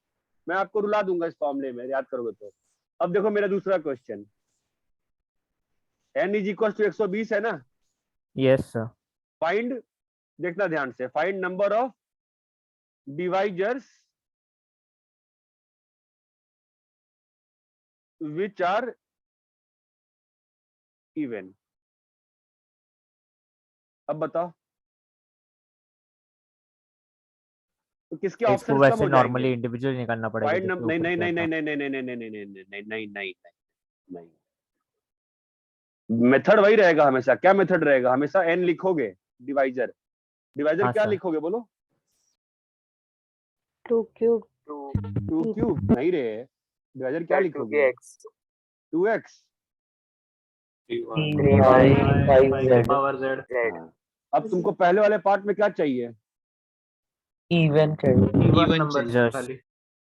मैं आपको रुला दूंगा इस फॉर्मूले में, याद करोगे तो। अब देखो मेरा दूसरा question, n is equal to 120 है ना? Yes sir. फाइंड, देखना ध्यान से, find number of divisors which are even. अब बताओ तो किसके इसको ऑप्शंस कम वैसे हो नॉर्मली जाएंगे? इंडिविजुअल निकालना पड़ेगा फाइंड जैसे नहीं ऊपर नहीं किया नहीं था। नहीं नहीं नहीं नहीं नहीं नहीं नहीं नहीं नहीं नहीं नहीं नहीं, मेथड वही रहेगा हमेशा। क्या मेथड रहेगा? हमेशा n लिखोगे डिवाइजर। डिवाइजर हाँ क्या सर। लिखोगे बोलो? 2 क्यूब 2 क्यूब नहीं रे, डिवाइजर क्या लिखोगे? 2x। 3y 5z power Z. हाँ। अब तुमको पहले वाले पार्ट में क्या चाहिए? इवन चाहिए। इवन नंबर Just- खाली।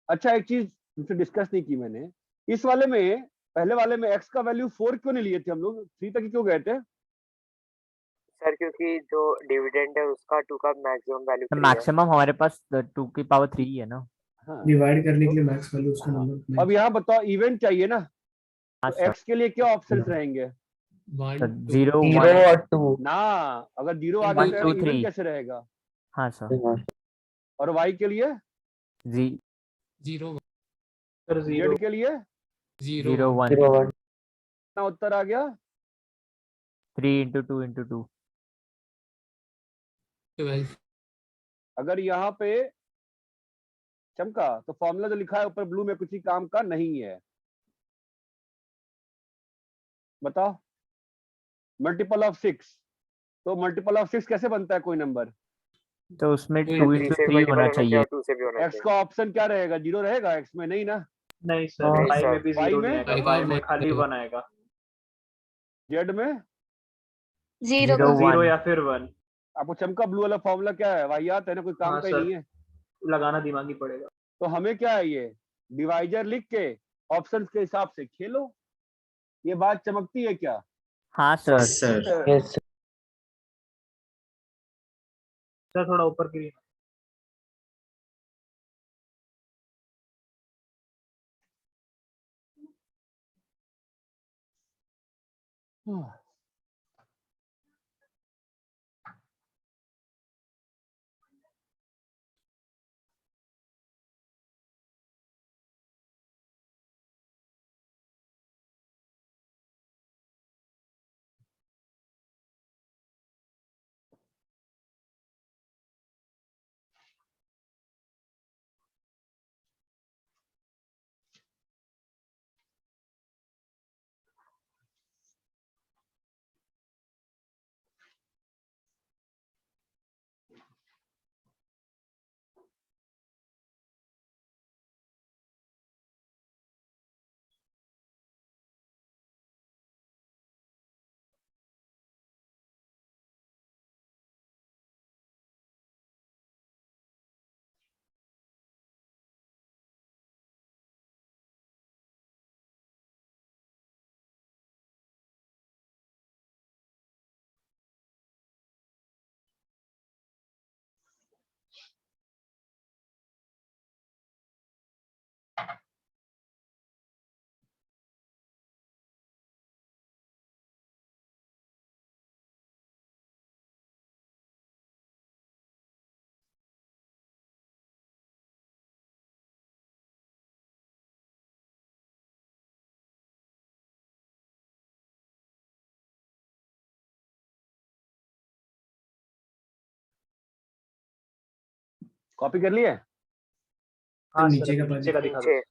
अच्छा, एक चीज तुमसे डिस्कस नहीं की मैंने, इस वाले में, पहले वाले में x का वैल्यू 4 क्यों नहीं लिए थे हम लोग? 3 तक ही क्यों गए थे? सर क्योंकि जो डिविडेंड है उसका 2 का मैक्सिमम वैल्यू तो 3 है। मैक्सिमम हमारे पास 2 की पावर 3 ही है ना। हाँ। डिवाइड करने के लिए मैक्स वैल्यू उसका नंबर अब यहाँ बताओ, इवेंट चाहिए ना, हाँ तो सर। x के लिए क्या ऑप्शंस रहेंगे? 1 0 0 1 और 2। ना, अगर 0 आ 1 गया 2 तो इवेंट 3। कैसे रहेगा? हाँ सर। और y के लिए? जी 0 सर z 0 के लिए? 0 0 1 0 1 कितना उत्तर आ गया? 3 इंटू 2 इंटू 2। 12। अगर यहाँ पे चमका तो फॉर्मूला जो लिखा है ऊपर ब्लू में कुछ ही काम का नहीं है। बताओ, मल्टीपल ऑफ 6, तो मल्टीपल ऑफ 6 कैसे बनता है कोई नंबर? तो उसमें 2 2 इंटू से 3 मल्टीपल होना होना चाहिए चाहिए। और 2 से भी होना x चाहिए। का ऑप्शन क्या रहेगा? 0 रहेगा x में? नहीं ना। नहीं सर, नहीं y सर। में भी Y 0 में? नहीं आएगा, Y y में में one खाली आएगा। 1 आएगा। z में? 0 0 0 1। या फिर 1। आपको चमका ब्लू वाला फॉर्मूला क्या है? वाहियात है ना, कोई काम हाँ का ही सर, नहीं है। लगाना दिमागी पड़ेगा। तो हमें क्या है, ये डिवाइजर लिख के ऑप्शंस के हिसाब से खेलो। ये बात चमकती है क्या? हाँ सर। यस सर थोड़ा ऊपर करिए। कॉपी कर लिए? हाँ सर, नीचे का नीचे का दिखा दो। नीचे।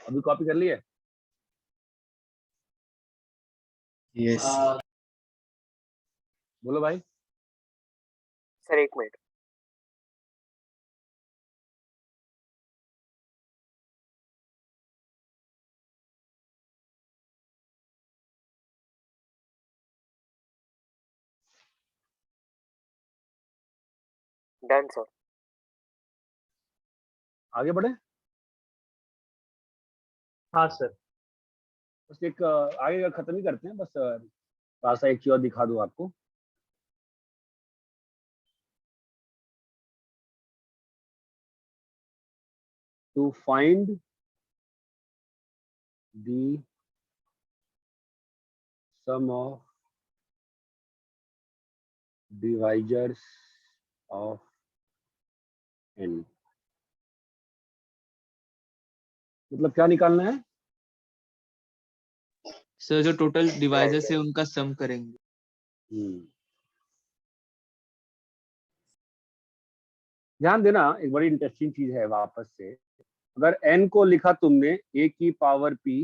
अभी कॉपी कर लिए? यस बोलो भाई। सर एक मिनट। Done sir. आगे बढ़े। हाँ सर। बस एक आगे का खत्म ही करते हैं, बस थोड़ा सा एक चीज और दिखा दूं आपको। To find the sum of divisors of n, मतलब क्या निकालना है? सर जो टोटल डिवाइजर्स है उनका सम करेंगे। ध्यान देना, एक बड़ी इंटरेस्टिंग चीज है वापस से। अगर n को लिखा तुमने a की पावर p,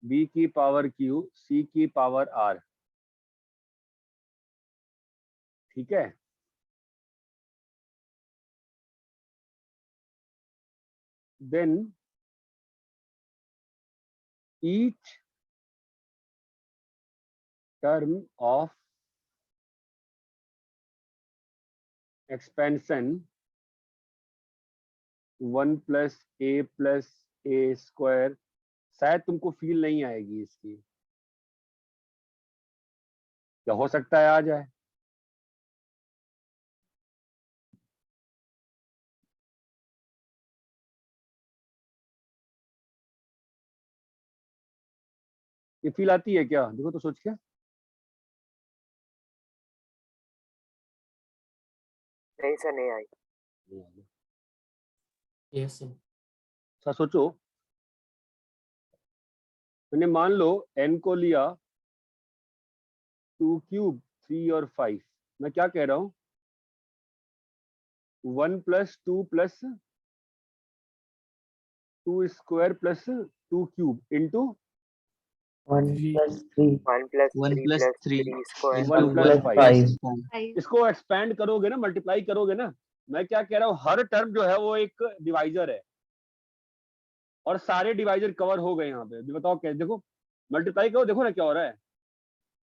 b की पावर q, c की पावर r, ठीक है? Then each term of expansion 1 plus a square, शायद तुमको फील नहीं आएगी इसकी, क्या हो सकता है आ जाए? ये फील आती है क्या? देखो तो सोच के। नहीं सर नहीं आई। Yes sir. अच्छा सोचो, मैंने मान लो n को लिया 2 क्यूब 3 और 5, मैं क्या कह रहा हूं? 1 plus 2 plus 2 square plus 2 cube into 1 plus 3 1 plus 1 3 plus plus 3 3 square 1 1 plus plus 5। 5 इसको एक्सपैंड करोगे ना, मल्टीप्लाई करोगे ना, मैं क्या कह रहा हूँ, हर टर्म जो है वो एक डिवाइजर है और सारे डिवाइजर कवर हो गए यहाँ पे। अभी बताओ कैसे? देखो मल्टीप्लाई करो, देखो ना क्या हो रहा है।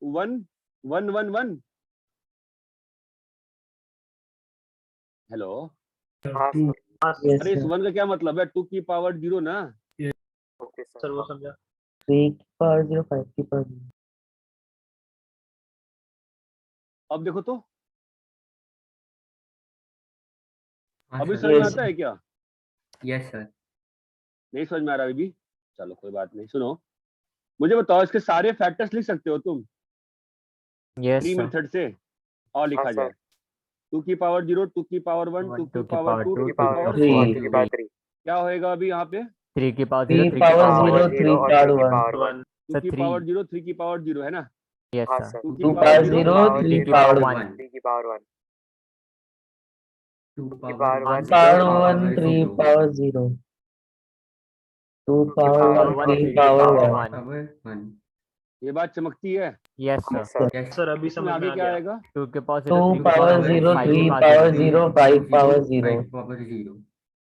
1 1 1 1, हेलो। हाँ सर। yes अरे इस sir 1 का क्या मतलब है? 2 की पावर 0 ना। Okay sir. सर वो समझा। 3 की पावर 0 5 की पावर 0 अब देखो तो, हाँ अभी सर। समझ में yes आता है क्या? Yes sir. नहीं समझ में आ रहा अभी भी? चलो कोई बात नहीं। सुनो, मुझे बताओ, इसके सारे फैक्टर्स लिख सकते हो तुम यस ट्री सर। मेथड से? और लिखा हाँ जाए सर। 2 की पावर 0, 2 की पावर 1, 2 की 2 की पावर पावर 2, 2, 2 की की 2 की पावर पावर 3 2 की पावर 3 क्या होएगा अभी यहाँ पे? 3 की पावर 3 0, 3 की power पावर 0 1, 3 और power 3 की 1 पावर 1। 2 सर की 3। पावर 0, 3 की पावर 0 है ना? यस हाँ सर। सर। 2 की 2 पावर power 0, 0 3 3 की power पावर 1 1, 3 की पावर 1। 2 2 की पावर पावर 1 1 power 1 3 power 0 2 2 की power पावर 1 1 3 3 की power पावर 1 1। पावर 1। ये बात चमकती है। यस हाँ सर। सर। यस सर अभी इसमें समझ में आगे आ क्या गया। आएगा? 2 के पावर 2 0, 3 के power पावर 1, 0 5 के 3 पावर power 0, 0 5 power 0 5 पावर 0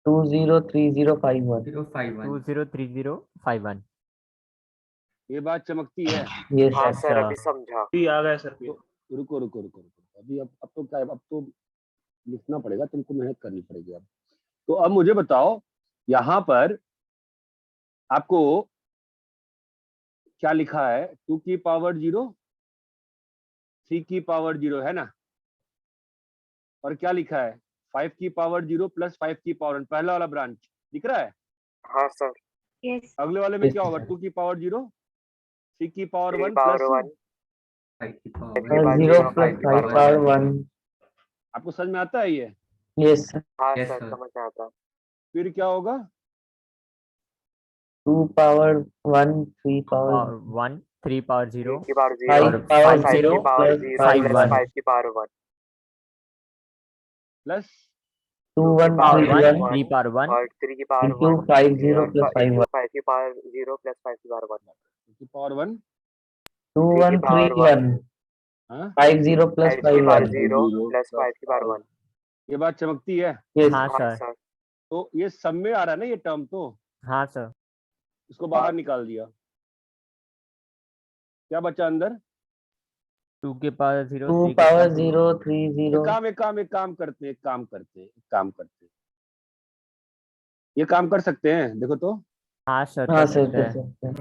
2 0 3 0 5 1 0 5 1। 203051। ये बात चमकती है। yes हाँ sir सर अभी समझा। अभी आ गया सर। तो रुको रुको रुको रुको, अभी अब तो क्या है, अब तो लिखना पड़ेगा तुमको, मेहनत करनी पड़ेगी अब। तो अब मुझे बताओ, यहाँ पर आपको क्या लिखा है? 2 की पावर 0, 3 की पावर 0 है ना, और क्या लिखा है? 5 की पावर 0 प्लस 5 की पावर 1, पहला वाला ब्रांच दिख रहा है। हाँ सर। यस अगले वाले में yes क्या होगा? sir 2 की पावर 0, 3 की पावर 3 की 1 पावर प्लस 1 5 की 5 पावर की पावर 0 0 plus 5 की 5 पावर 1। power 1 आपको समझ में आता है ये? yes sir हाँ Yes, सर sir. समझ में आता। फिर क्या होगा? 2 power 1 3 power 1 3 पावर 0 3 की पावर 0 और 5 power 5 5 0 की पावर plus 0 5 प्लस 1 5 की पावर 1 प्लस 2131 3 power 1 और 3 की पावर into 1 50 plus 51 5 की पावर 0 प्लस 5 की पावर 1 की पावर 1 2131 हाँ 50 plus 5 की पावर 51 0 प्लस 5 की पावर 1 ये बात चमकती है। yes हाँ हाँ सर सर तो ये सब में आ रहा है ना ये टर्म, तो हाँ सर इसको बाहर निकाल दिया, क्या बचा अंदर? 2 के पावर 0 2 3 के power पावर 0 एक 30 काम करते हैं, ये काम कर सकते हैं, देखो तो। हाँ सर हाँ कर सर सकते कर हैं। सकते हैं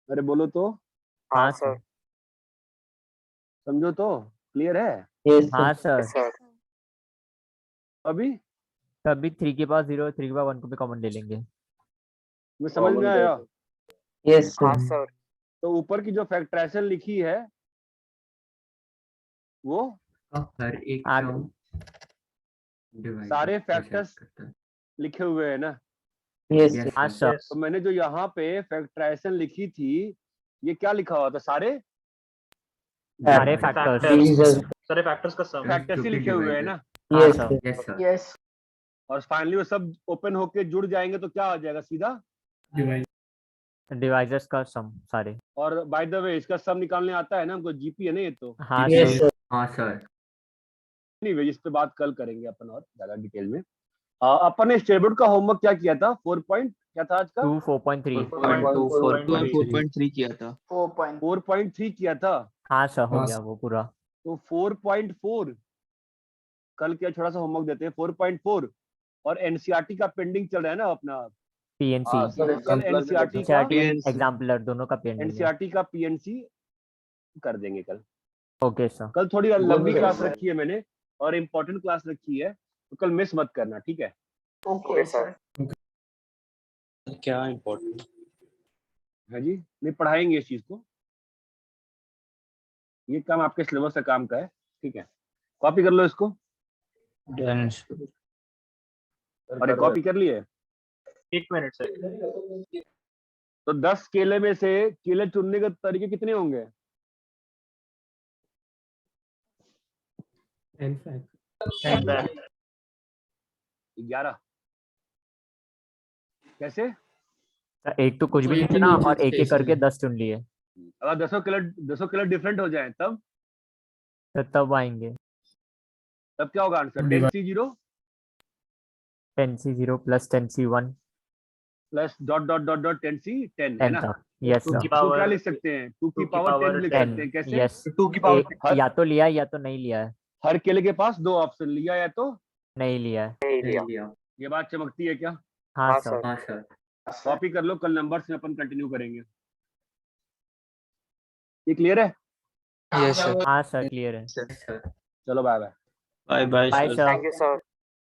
अरे बोलो तो, हाँ हाँ सर सर समझो तो, क्लियर है yes हाँ sir सर सर अभी? तभी 3 के पावर 0 3 के पावर 1 को भी कॉमन ले लेंगे। मैं समझ में आया? yes हाँ sir सर तो ऊपर की जो फैक्टराइजेशन लिखी है वो हर एक आगे। टर्म डिवाइड सारे फैक्टर्स लिखे हुए हैं ना। yes Yes, sir हाँ सर तो मैंने जो यहाँ पे फैक्टराइजेशन लिखी थी, ये क्या लिखा हुआ था? सारे सारे फैक्टर्स divisor सारे फैक्टर्स का सम। फैक्टर्स ही लिखे हुए हैं ना। हाँ yes sir sir yes sir yes और फाइनली वो सब ओपन होके जुड़ जाएंगे तो क्या आ जाएगा सीधा? डिवाइड डिवाइजर्स का सम सारे। और बाय द वे इसका सम निकालने आता है ना हमको, जीपी है ना ये तो। हाँ yes सर sir हाँ सर एनीवे इस पे बात कल करेंगे अपन और ज्यादा डिटेल में। अपन ने स्टेटबोर्ड का होमवर्क क्या किया था? 4 पॉइंट क्या था आज का? 2 4.3 4.3 किया था। 4.3 किया था। हाँ सर हो हाँ, गया वो पूरा। तो 4.4 कल क्या छोटा सा होमवर्क देते हैं। 4.4 और एनसीईआरटी का पेंडिंग चल रहा है ना अपना। पीएनसी कल एनसीईआरटी का एग्जाम्पलर दोनों का पेंडिंग है। एनसीईआरटी का पीएनसी कर देंगे कल। ओके सर कल थोड़ी लंबी क्लास रखी है मैंने और इम्पोर्टेंट क्लास रखी है, तो कल मिस मत करना, ठीक है? ओके सर क्या इम्पोर्टेंट? हाँ जी, नहीं पढ़ाएंगे इस चीज को, ये काम आपके सिलेबस का काम का है, ठीक है? कॉपी कर लो इसको। अरे कॉपी कर लिए? 1 मिनट सर। तो 10 केले में से केले चुनने के तरीके कितने होंगे? N fact 11। कैसे? सर एक तो कुछ भी नहीं चुना और एक एक करके 10 चुन लिए। अगर 10 कलर डिफरेंट हो जाए तब तो तब आएंगे तब क्या होगा answer? 10C0 10C0 plus 10C1 plus dot dot dot dot 10C10 है 10 ना। तक। यस 2 की सर इसको क्या पावर लिख सकते हैं? 2 की 2 की पावर 10 पावर लिख 10 सकते हैं। कैसे? यस 2 की पावर या तो लिया है या तो नहीं लिया है। हर केले के पास 2 ऑप्शन, लिया या तो नहीं लिया है। नहीं नहीं लिया लिया। ये बात चमकती है क्या? हाँ हाँ सर सर हाँ सर कॉपी कर लो, कल नंबर्स में अपन कंटिन्यू करेंगे। ये क्लियर है? Yes sir. हाँ सर क्लियर है। सर चलो bye bye. Bye bye bye sir. Sir. Thank you sir